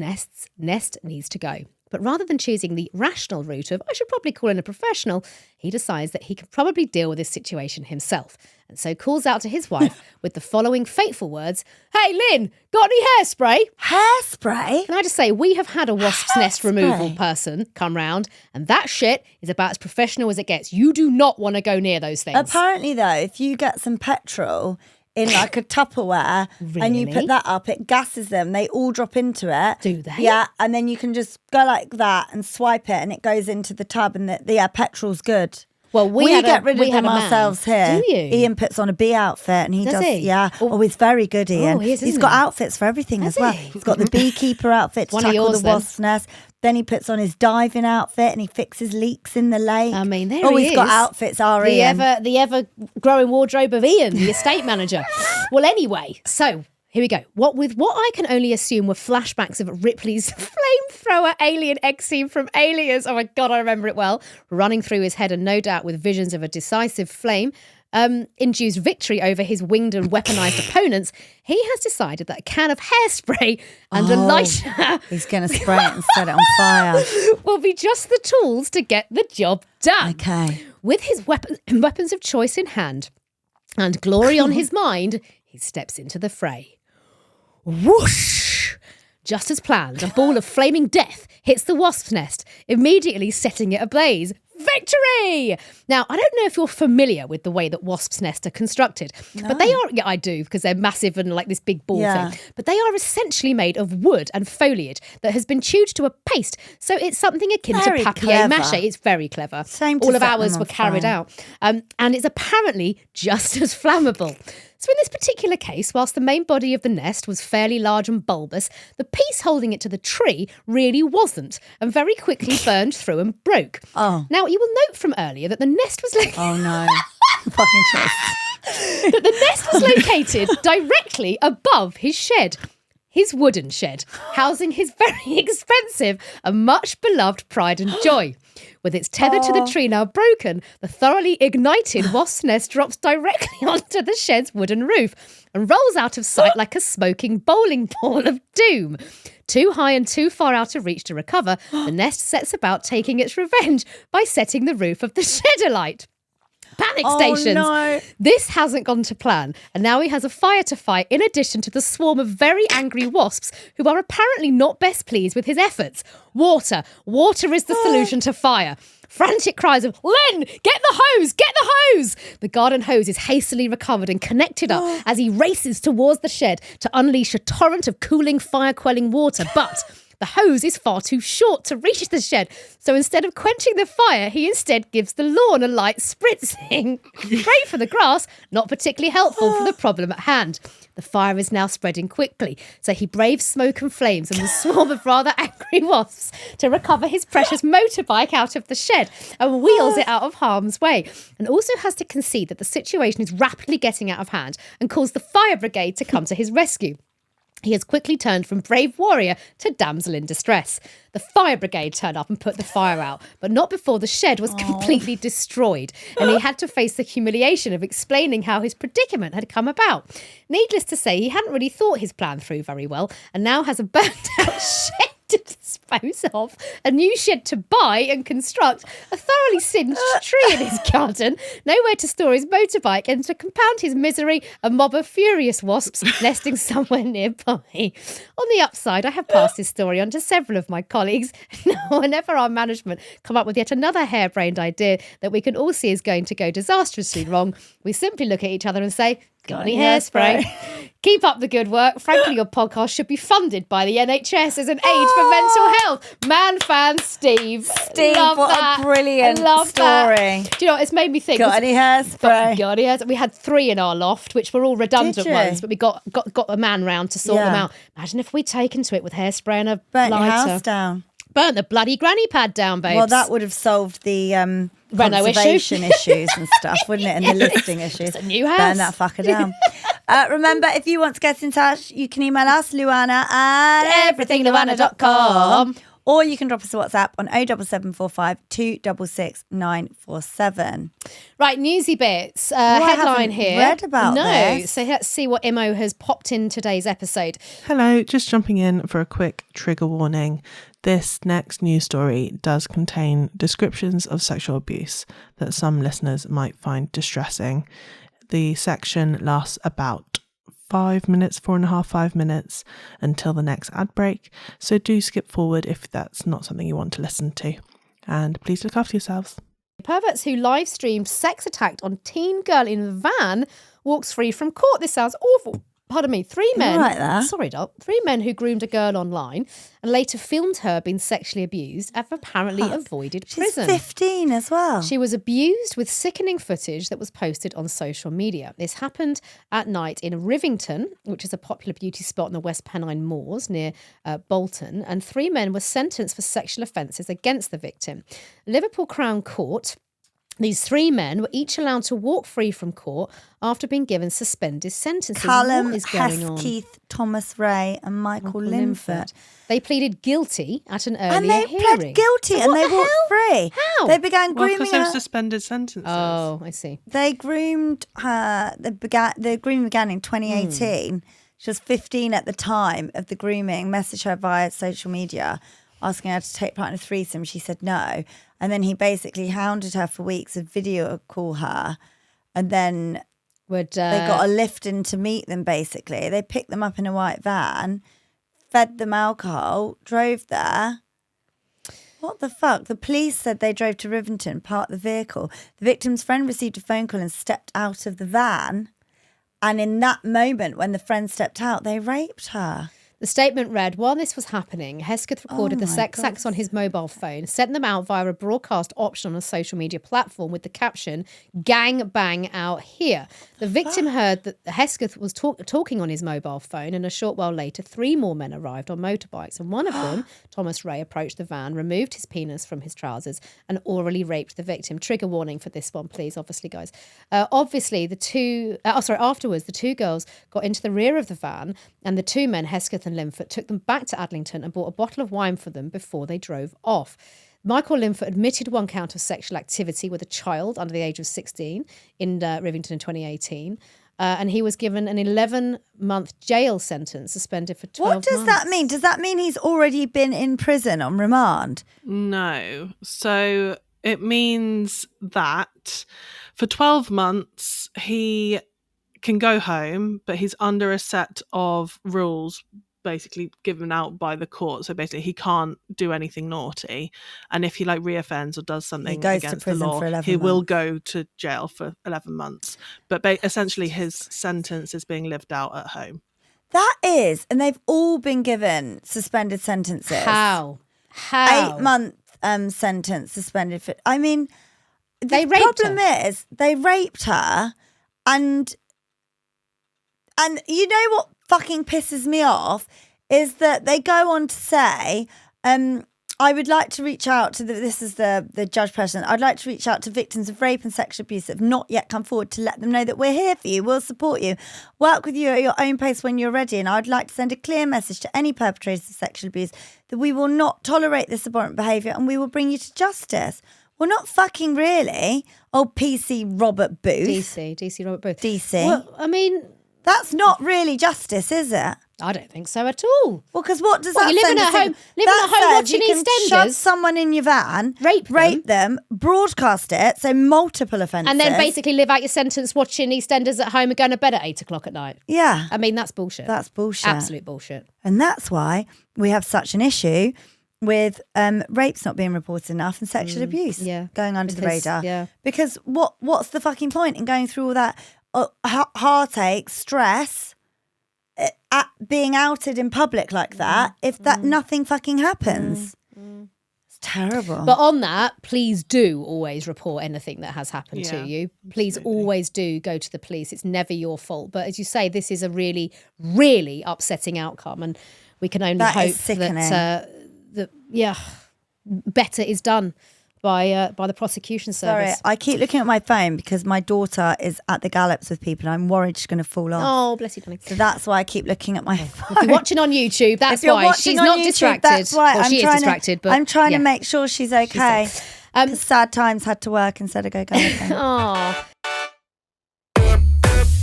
nest needs to go. But rather than choosing the rational route of, I should probably call in a professional, he decides that he can probably deal with this situation himself. And so calls out to his wife with the following fateful words, "Hey, Lynn, got any hairspray?" Hairspray? Can I just say, we have had a wasp's nest removal person come round, and that shit is about as professional as it gets. You do not want to go near those things. Apparently, though, if you get some petrol in like a Tupperware and you put that up, it gasses them. They all drop into it. Do they? Yeah, and then you can just go like that and swipe it and it goes into the tub, and petrol's good. Well, we get rid of them ourselves here. Do you? Ian puts on a bee outfit and he does. He? Yeah. Oh, he's very good, Ian. He is, he's got outfits for everything as well. He's got the beekeeper outfit to tackle the wasp's nest. Then he puts on his diving outfit and he fixes leaks in the lake. I mean, he's got outfits, Ian. The ever-growing wardrobe of Ian, the estate manager. Well, anyway, here we go. What I can only assume were flashbacks of Ripley's flamethrower alien egg scene from Aliens. Oh my God, I remember it well. Running through his head, and no doubt with visions of a decisive flame. induced victory over his winged and weaponized opponents, he has decided that a can of hairspray and a lighter He's going to spray it and set it on fire. will be just the tools to get the job done. Okay. With his weapons of choice in hand and glory on his mind, he steps into the fray. Whoosh! Just as planned, a ball of flaming death hits the wasp's nest, immediately setting it ablaze. Victory! Now, I don't know if you're familiar with the way that wasps' nests are constructed, but they are, I do, because they're massive and like this big ball thing, but they are essentially made of wood and foliage that has been chewed to a paste, so it's something akin to papier-mâché. It's very clever. All of ours were carried out. And it's apparently just as flammable. So in this particular case, whilst the main body of the nest was fairly large and bulbous, the piece holding it to the tree really wasn't, and very quickly burned through and broke. Oh. Now, you will note from earlier that the nest was Oh no. Fucking chest. that the nest was located directly above his shed. His wooden shed, housing his very expensive and much beloved pride and joy. With its tether to the tree now broken, the thoroughly ignited wasp's nest drops directly onto the shed's wooden roof and rolls out of sight like a smoking bowling ball of doom. Too high and too far out of reach to recover, the nest sets about taking its revenge by setting the roof of the shed alight. Panic stations. No. This hasn't gone to plan, and now he has a fire to fight in addition to the swarm of very angry wasps who are apparently not best pleased with his efforts. Water is the solution to fire. Frantic cries of, "Len, get the hose, get the hose!" The garden hose is hastily recovered and connected up as he races towards the shed to unleash a torrent of cooling, fire-quelling water, but the hose is far too short to reach the shed, so instead of quenching the fire, he instead gives the lawn a light spritzing. Great for the grass, not particularly helpful for the problem at hand. The fire is now spreading quickly, so he braves smoke and flames and the swarm of rather angry wasps to recover his precious motorbike out of the shed and wheels it out of harm's way, and also has to concede that the situation is rapidly getting out of hand and calls the fire brigade to come to his rescue. He has quickly turned from brave warrior to damsel in distress. The fire brigade turned up and put the fire out, but not before the shed was completely destroyed, and he had to face the humiliation of explaining how his predicament had come about. Needless to say, he hadn't really thought his plan through very well, and now has a burnt-out shed to dispose of, a new shed to buy and construct, a thoroughly singed tree in his garden, nowhere to store his motorbike, and to compound his misery, a mob of furious wasps nesting somewhere nearby. On the upside, I have passed this story on to several of my colleagues. Now, whenever our management come up with yet another harebrained idea that we can all see is going to go disastrously wrong, we simply look at each other and say, "Got any hairspray?" Keep up the good work. Frankly, your podcast should be funded by the NHS as an aid for mental health. Man fan Steve. Love what that. a brilliant Love story. That. Do you know what? It's made me think. Got any hairspray? Got any hairspray? We had 3 in our loft, which were all redundant Did you? ones, but we got a man round to sort them out. Imagine if we'd taken to it with hairspray and a Burnt your lighter. house down. Burnt the bloody granny pad down, babes. Well, that would have solved the Reno conservation issues and stuff, wouldn't it? And the listing issues. It's a new house. Burn that fucker down. Remember, if you want to get in touch, you can email us, LuAnna at everythingluanna.com. Or you can drop us a WhatsApp on 07745 266 947. Right, newsy bits. I Headline haven't here. read about no. this. So let's see what Imo has popped in today's episode. Hello, just jumping in for a quick trigger warning. This next news story does contain descriptions of sexual abuse that some listeners might find distressing. The section lasts about 5 minutes, 5 minutes until the next ad break. So do skip forward if that's not something you want to listen to. And please look after yourselves. Perverts who live streamed sex attacked on teen girl in van walks free from court. This sounds awful. Pardon me, 3 men. Right there. Sorry, Doc. 3 men who groomed a girl online and later filmed her being sexually abused have apparently avoided prison. She's 15 as well. She was abused with sickening footage that was posted on social media. This happened at night in Rivington, which is a popular beauty spot in the West Pennine Moors near Bolton, and 3 men were sentenced for sexual offences against the victim. Liverpool Crown Court These 3 men were each allowed to walk free from court after being given suspended sentences. Callum, What is going on? Keith, Thomas Ray and Michael Linford. They pleaded guilty at an And earlier they hearing. pled guilty So and what they the walked hell? free. How? They began Well, grooming because they were her. suspended sentences. Oh, I see. They groomed her. The grooming began in 2018. She was 15 at the time of the grooming. Messaged her via social media, asking her to take part in a threesome. She said no. And then he basically hounded her for weeks, would video call her. And then Would they got a lift in to meet them, basically. They picked them up in a white van, fed them alcohol, drove there. What the fuck? The police said they drove to Rivington, parked the vehicle. The victim's friend received a phone call and stepped out of the van. And in that moment, when the friend stepped out, they raped her. The statement read, while this was happening, Hesketh recorded the sex acts on his mobile phone, sent them out via a broadcast option on a social media platform with the caption, "Gang bang out here." The victim heard that Hesketh was talking on his mobile phone, and a short while later, 3 more men arrived on motorbikes, and one of them, Thomas Ray, approached the van, removed his penis from his trousers, and orally raped the victim. Trigger warning for this one, please, obviously, guys. Afterwards, the 2 girls got into the rear of the van, and the 2 men, Hesketh and Linford, took them back to Adlington and bought a bottle of wine for them before they drove off. Michael Linford admitted 1 count of sexual activity with a child under the age of 16 in Rivington in 2018. And he was given an 11-month jail sentence, suspended for 12 months. What does that mean? Does that mean he's already been in prison on remand? No. So it means that for 12 months, he can go home, but he's under a set of rules basically given out by the court. So basically he can't do anything naughty, and if he reoffends or does something against the law, he will go to jail for 11 months. But essentially his sentence is being lived out at home. That is, and they've all been given suspended sentences. How? 8-month sentence suspended for. I mean, They the raped problem is they raped her, and you know what fucking pisses me off is that they go on to say, I would like to reach out to this is the judge president. I'd like to reach out to victims of rape and sexual abuse that have not yet come forward to let them know that we're here for you. We'll support you, work with you at your own pace when you're ready. And I'd like to send a clear message to any perpetrators of sexual abuse that we will not tolerate this abhorrent behaviour and we will bring you to justice. Well, not fucking really. Old PC Robert Booth. DC Robert Booth. DC. Well, I mean, that's not really justice, is it? I don't think so at all. Well, because what does What, that you're living send at a home- signal? living That at home says watching you can EastEnders? shove someone in your van, Rape them, broadcast it, so multiple offences. And then basically live out your sentence watching EastEnders at home and going to bed at 8 o'clock at night. Yeah. I mean, that's bullshit. That's bullshit. Absolute bullshit. And that's why we have such an issue with rapes not being reported enough and sexual abuse going under the radar. Yeah. Because what's the fucking point in going through all that heartache, stress, at being outed in public like that if nothing fucking happens? It's terrible. But on that, please do always report anything that has happened to you. Please always do go to the police. It's never your fault. But as you say, this is a really, really upsetting outcome. And we can only That hope is sickening. that better is done by the prosecution service. Sorry, I keep looking at my phone because my daughter is at the gallops with people and I'm worried she's going to fall off. Oh, bless you, darling. So that's why I keep looking at my phone. If you're watching on YouTube, that's If you're why. watching She's on not YouTube, distracted. That's why Well, she is distracted, but I'm trying yeah. to make sure she's okay. safe. 'Cause sad times had to work instead of go galloping. Oh.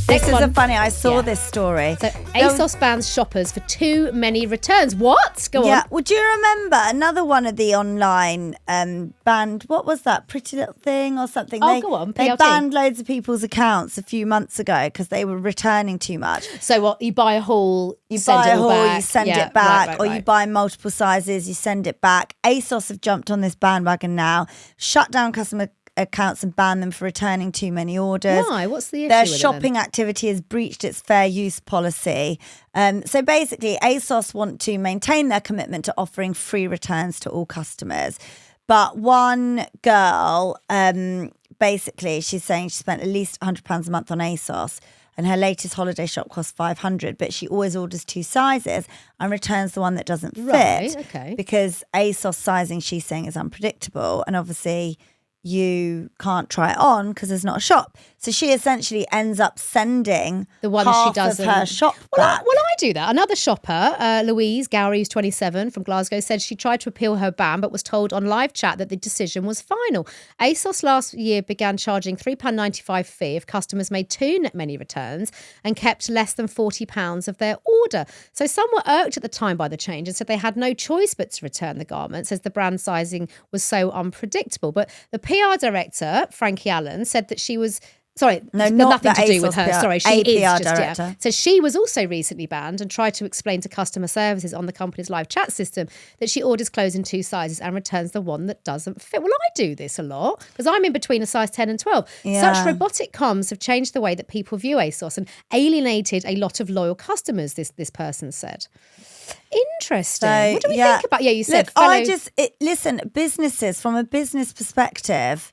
This Next is one. funny. I saw Yeah. this story. So ASOS bans shoppers for too many returns. What? Go Yeah. on. Would you remember another one of the online banned? What was that? Pretty Little Thing or something? Oh, go on, They PLT. banned loads of people's accounts a few months ago because they were returning too much. So what? You buy a haul, You send buy it a all haul, back. you send Yeah, it back, right, or you buy multiple sizes, you send it back. ASOS have jumped on this bandwagon now, shut down customer accounts and banned them for returning too many orders. Why? What's the issue Their with it then? shopping activity has breached its fair use policy. So basically, ASOS want to maintain their commitment to offering free returns to all customers. But one girl, basically, she's saying she spent at least £100 a month on ASOS. And her latest holiday shop costs $500, but she always orders 2 sizes and returns the one that doesn't fit. Right, okay. Because ASOS sizing, she's saying, is unpredictable. And obviously, you can't try it on because there's not a shop. So she essentially ends up sending the one half she doesn't. of her shop Well, back. I do that. Another shopper, Louise Gowrie, who's 27 from Glasgow, said she tried to appeal her ban but was told on live chat that the decision was final. ASOS last year began charging £3.95 fee if customers made 2 net many returns and kept less than £40 of their order. So some were irked at the time by the change and said they had no choice but to return the garments as the brand sizing was so unpredictable. But the PR director, Frankie Allen, said that she was... Sorry, No, got not nothing the to do with ASOS her. PR, Sorry, she a is PR just director. So she was also recently banned and tried to explain to customer services on the company's live chat system that she orders clothes in 2 sizes and returns the one that doesn't fit. Well, I do this a lot because I'm in between a size 10 and 12. Yeah. Such robotic comms have changed the way that people view ASOS and alienated a lot of loyal customers, this person said. Interesting. So, what do we think about? Yeah, you said. Look, listen. Businesses, from a business perspective,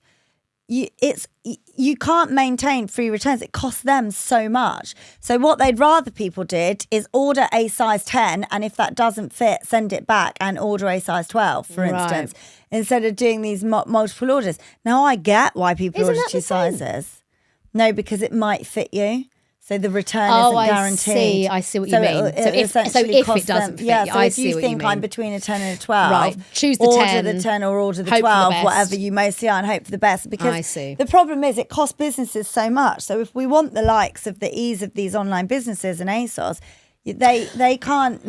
you can't maintain free returns. It costs them so much. So what they'd rather people did is order a size 10, and if that doesn't fit, send it back and order a size 12, for instance, instead of doing these multiple orders. Now I get why people order 2 sizes. No, because it might fit you. So the return isn't guaranteed. I see what you mean. So if it doesn't fit, so if you think I'm between a 10 and a 12, right, choose the order 10, the 10 or order the hope for the 12, best. whatever you mostly are, and hope for the best. Because I see. the problem is it costs businesses so much. So if we want the likes of the ease of these online businesses and ASOS, they can't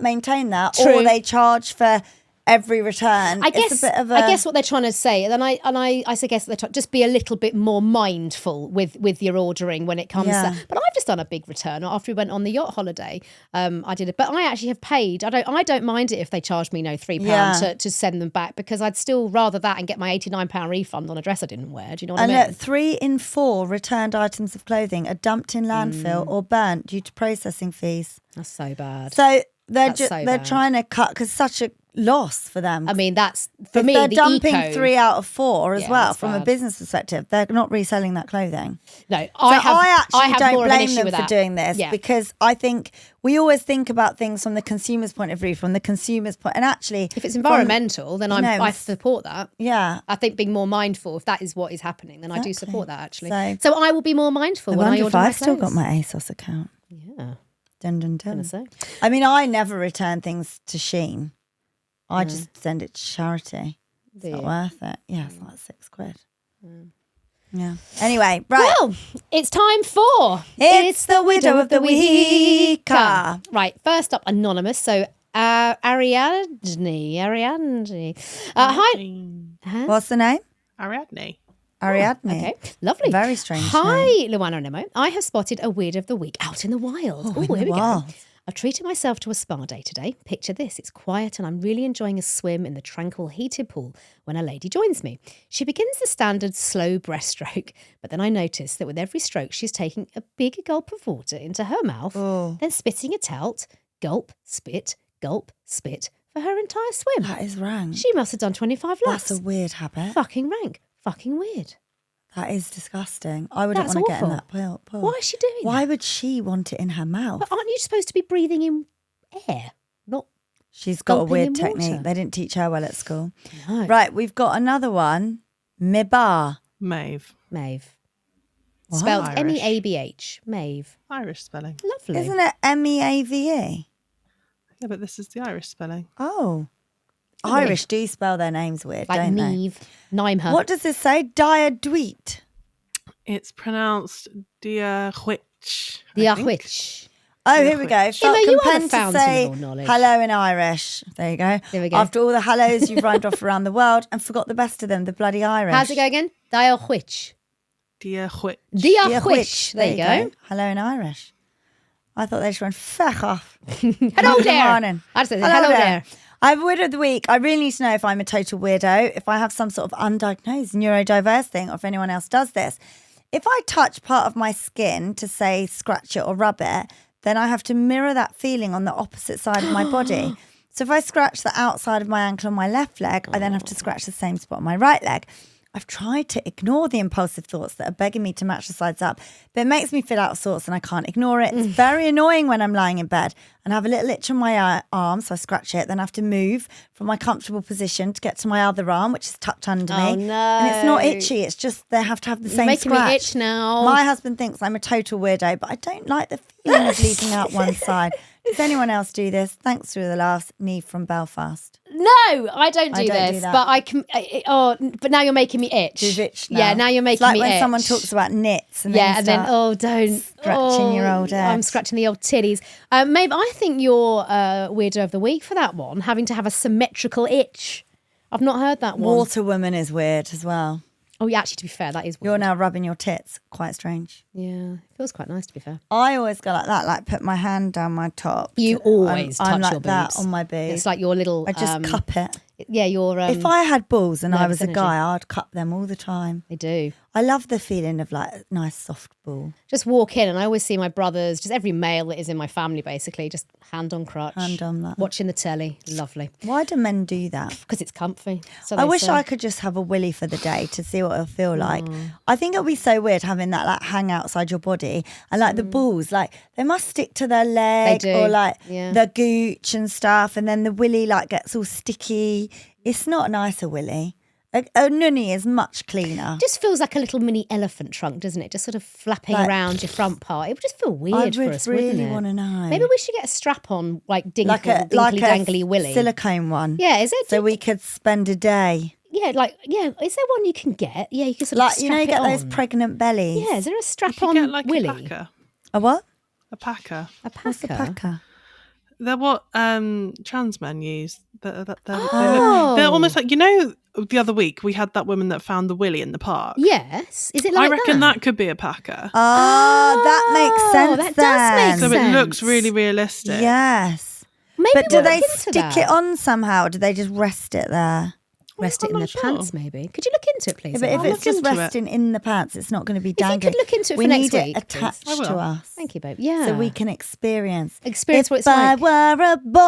maintain that, True. or they charge for every return. I guess it's a bit of I guess what they're trying to say, and I guess they're just be a little bit more mindful with your ordering when it comes to that. But I've just done a big return after we went on the yacht holiday. I did it, but I actually have paid. I don't mind it if they charge me £3 to send them back, because I'd still rather that and get my £89 refund on a dress I didn't wear. Do you know what I mean? And 3 in 4 returned items of clothing are dumped in landfill or burnt due to processing fees. That's so bad. So they're trying to cut, because such a loss for them. I mean, that's for if me. They're the dumping 3 out of 4 as well. that's From bad. a business perspective, they're not reselling that clothing. No, I have don't more of an blame issue them with for that. doing this, because I think we always think about things from the consumer's point of view, and actually, if it's environmental, then I support that. Yeah, I think being more mindful, if that is what is happening, then I do support that actually. So I will be more mindful I when I wonder order if my I've still got clothes. my ASOS account. Yeah, Dun dun dun. say. I mean, I never return things to Shein. I just send it to charity. It's not worth it. Yeah, it's like £6. Yeah. Anyway, right. Well, it's time for It's the Widow of the Week. Right, first up, anonymous. So Ariadne. Hi. What's the name? Ariadne. Ariadne. Okay, lovely. Very strange Hi, name. LuAnna and Imo. I have spotted a Weirdo of the Week out in the wild. Oh, in here the we wild. go. I've treated myself to a spa day today. Picture this, it's quiet and I'm really enjoying a swim in the tranquil heated pool when a lady joins me. She begins the standard slow breaststroke, but then I notice that with every stroke she's taking a big gulp of water into her mouth, then spitting it out, gulp, spit, for her entire swim. That is rank. She must have done 25 laps. That's a weird habit. Fucking rank. Fucking weird. That is disgusting. I wouldn't That's want to get in awful. that pool. Why is she doing Why that? would she want it in her mouth? But aren't you supposed to be breathing in air? Not She's got a gulping weird in technique. water. They didn't teach her well at school. no. Right, we've got another one. Mibar. Maeve. Maeve. What? Spelled Irish. M-E-A-B-H. Maeve. Irish spelling. Lovely. Isn't it MEAVE? Yeah, but this is the Irish spelling. Oh. Really? Irish do spell their names weird, Like don't they? Neve. Nimher. What does this say? Diadweet. It's pronounced Diarwhich. The I think. Ahwich. Oh, here we go. Emma, you are the Compend to fountain say of all knowledge. hello in Irish. There you go. There we go. After all the hellos you've rhymed off around the world and forgot the best of them, the bloody Irish. How's it go again? Diahwich. Diarwhich. Diahwich. There you go. Hello in Irish. I thought they just went, feck off. Hello Good there. morning. I just said hello there. I have a weirdo of the week. I really need to know if I'm a total weirdo, if I have some sort of undiagnosed neurodiverse thing, or if anyone else does this. If I touch part of my skin to say scratch it or rub it, then I have to mirror that feeling on the opposite side of my body. So if I scratch the outside of my ankle on my left leg, I then have to scratch the same spot on my right leg. I've tried to ignore the impulsive thoughts that are begging me to match the sides up, but it makes me feel out of sorts and I can't ignore it. It's very annoying when I'm lying in bed and I have a little itch on my arm, so I scratch it, then I have to move from my comfortable position to get to my other arm, which is tucked under me. Oh, no. And it's not itchy, it's just they have to have the You're same making scratch. me itch now. My husband thinks I'm a total weirdo, but I don't like the feeling of leaving out one side. Does anyone else do this? Thanks for the laughs. Neve from Belfast. No, I don't do I don't this, do that. but I can. But now you're making me itch. You've itched now. Yeah, now you're making it's like me when itch. someone talks about knits and Yeah, and then then don't scratching your old I'm ex. scratching the old titties. Maeve, I think you're weirdo of the week for that one, having to have a symmetrical itch. I've not heard that one. Water woman is weird as well. Oh, yeah, actually, to be fair, that is weird. You're now rubbing your tits. Quite strange. Yeah, it feels quite nice, to be fair. I always go like that, like put my hand down my top. You always I'm touch like your that boobs. on my boobs. It's like your little. I just cup it. Yeah, your. If I had balls and I nervous was a energy. guy, I'd cup them all the time. They do. I love the feeling of like a nice soft ball. Just walk in, and I always see my brothers, just every male that is in my family, basically, just hand on crutch, Hand on that. watching the telly. Lovely, Why do men do that? because it's comfy. So I they wish say. I could just have a willy for the day to see what it'll feel like. I think it'll be so weird having that like hang outside your body and like the balls, like they must stick to their leg do, or like yeah. the gooch and stuff, and then the willy like gets all sticky. It's not nice, a willy. A nunny is much cleaner. Just feels like a little mini elephant trunk, doesn't it? Just sort of flapping Like- around your front part. It would just feel I weird for would us, wouldn't really it? want to know. Maybe we should get a strap on, like like a dangly willy. silicone one. Yeah, is it? So we could spend a day. Yeah, is there one you can get? Yeah, you can sort Like, of you know, you strap get it those on. pregnant bellies. Yeah, is there a You strap-on get like willy? a packer. A what? A packer. A packer? What's a packer? They're what trans men use. They're Oh. almost like, you know, the other week we had that woman that found the willy in the park. Yes. Is it like I reckon that could be a packer. That makes sense. that does make So sense. it looks really realistic. Yes. Maybe But do we'll they look into stick that. it on somehow? Or do they just rest it there? Rest it I'm in not the sure. pants, maybe. Could you look into it, please? Yeah, but if Emma? it's just into it. resting in the pants, it's not going to be If you dangling. could look into it we for need next it week, please. attached I will. to us. Thank you, babe. Yeah. So we can experience. Experience what it's If I like. were a boy,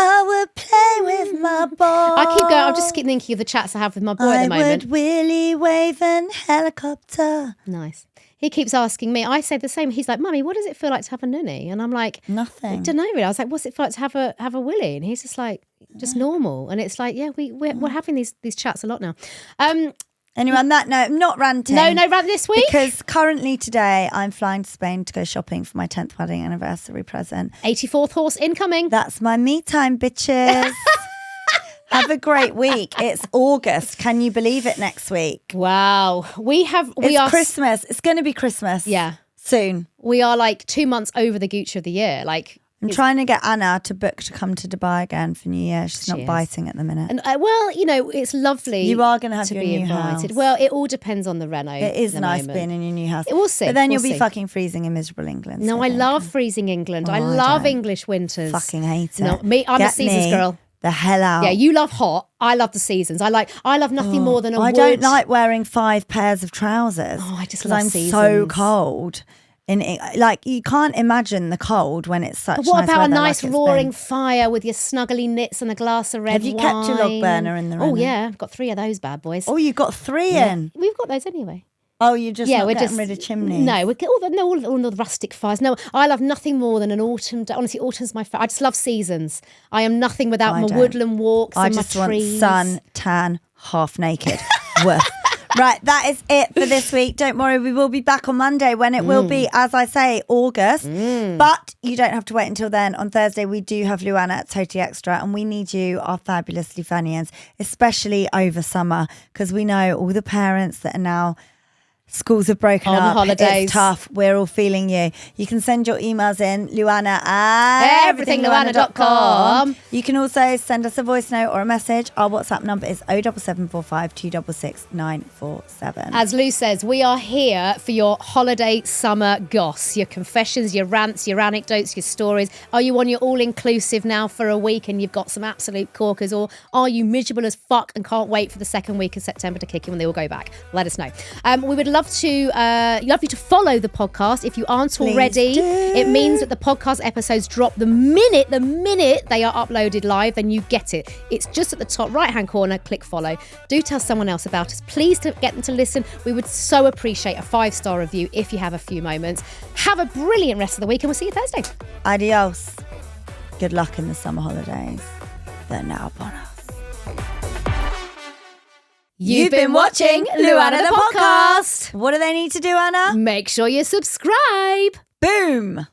I would play with my boy. I keep going. I'm just keep thinking of the chats I have with my boy at the I moment. would willy wave and helicopter. Nice. He keeps asking me. I say the same. He's like, "Mummy, what does it feel like to have a nunny?" And I'm like, I Nothing. don't know really. I was like, "What's it feel like to have a willy?" And he's just like, "Just normal." And it's like, yeah, we're having these chats a lot now. Anyway, on that note, I'm not ranting. No rant this week. Because currently today I'm flying to Spain to go shopping for my 10th wedding anniversary present. 84th horse incoming. That's my me time, bitches. Have a great week. It's August. Can you believe it? Next week. Wow. It's Christmas. It's going to be Christmas. Yeah. Soon. We are like 2 months over the gooch of the year. Like, I'm trying to get Anna to book to come to Dubai again for New Year. She's not is. biting at the minute. and well, you know, it's lovely. You are going to have to your be new invited. house. Well, it all depends on the reno. It is at the nice moment. being in your new house. We'll see. But then We'll you'll be see. fucking freezing in miserable England. No, so I don't love come. freezing England. Oh, I I love don't. English winters. Fucking hate it. No, I'm a Get seasons me girl. the hell out. Yeah, you love hot. I love the seasons. I love nothing more than a I wood. don't like wearing 5 pairs of trousers. Oh, I just 'cause love I'm so seasons. cold. Like you can't imagine the cold when it's such. But what nice about a weather nice like it's roaring been. fire with your snuggly knits and a glass of red Have you wine? kept your log burner in the Oh Reno? yeah, I've got 3 of those bad boys. Oh, you got 3 in. We've got those anyway. Oh, you're just not we're getting just rid of chimneys. No, we get all the rustic fires. No, I love nothing more than an autumn day. Honestly, autumn's my favorite. I just love seasons. I am nothing without I my don't. woodland walks I and just my want trees. sun, tan, half naked. Woof. Right, that is it for this week. Don't worry, we will be back on Monday when it will be, as I say, August. But you don't have to wait until then. On Thursday, we do have LuAnna at Totally Extra, and we need you, our fabulously Fanians, especially over summer, because we know all the parents that are now... Schools have broken On up. holidays. It's tough. We're all feeling you. You can send your emails in, LuAnna at everythingluanna.com. You can also send us a voice note or a message. Our WhatsApp number is 07745 266 947. As Lou says, we are here for your holiday summer goss, your confessions, your rants, your anecdotes, your stories. Are you on your all-inclusive now for a week and you've got some absolute corkers, or are you miserable as fuck and can't wait for the second week of September to kick in when they all go back? Let us know. We would love love you to follow the podcast if you aren't Please already. do. It means that the podcast episodes drop the minute they are uploaded live, and you get it. It's just at the top right-hand corner. Click follow. Do tell someone else about us. Please to get them to listen. We would so appreciate a 5-star review if you have a few moments. Have a brilliant rest of the week, and we'll see you Thursday. Adios. Good luck in the summer holidays. They're now upon us. You've been watching LuAnna the podcast. What do they need to do, Anna? Make sure you subscribe. Boom.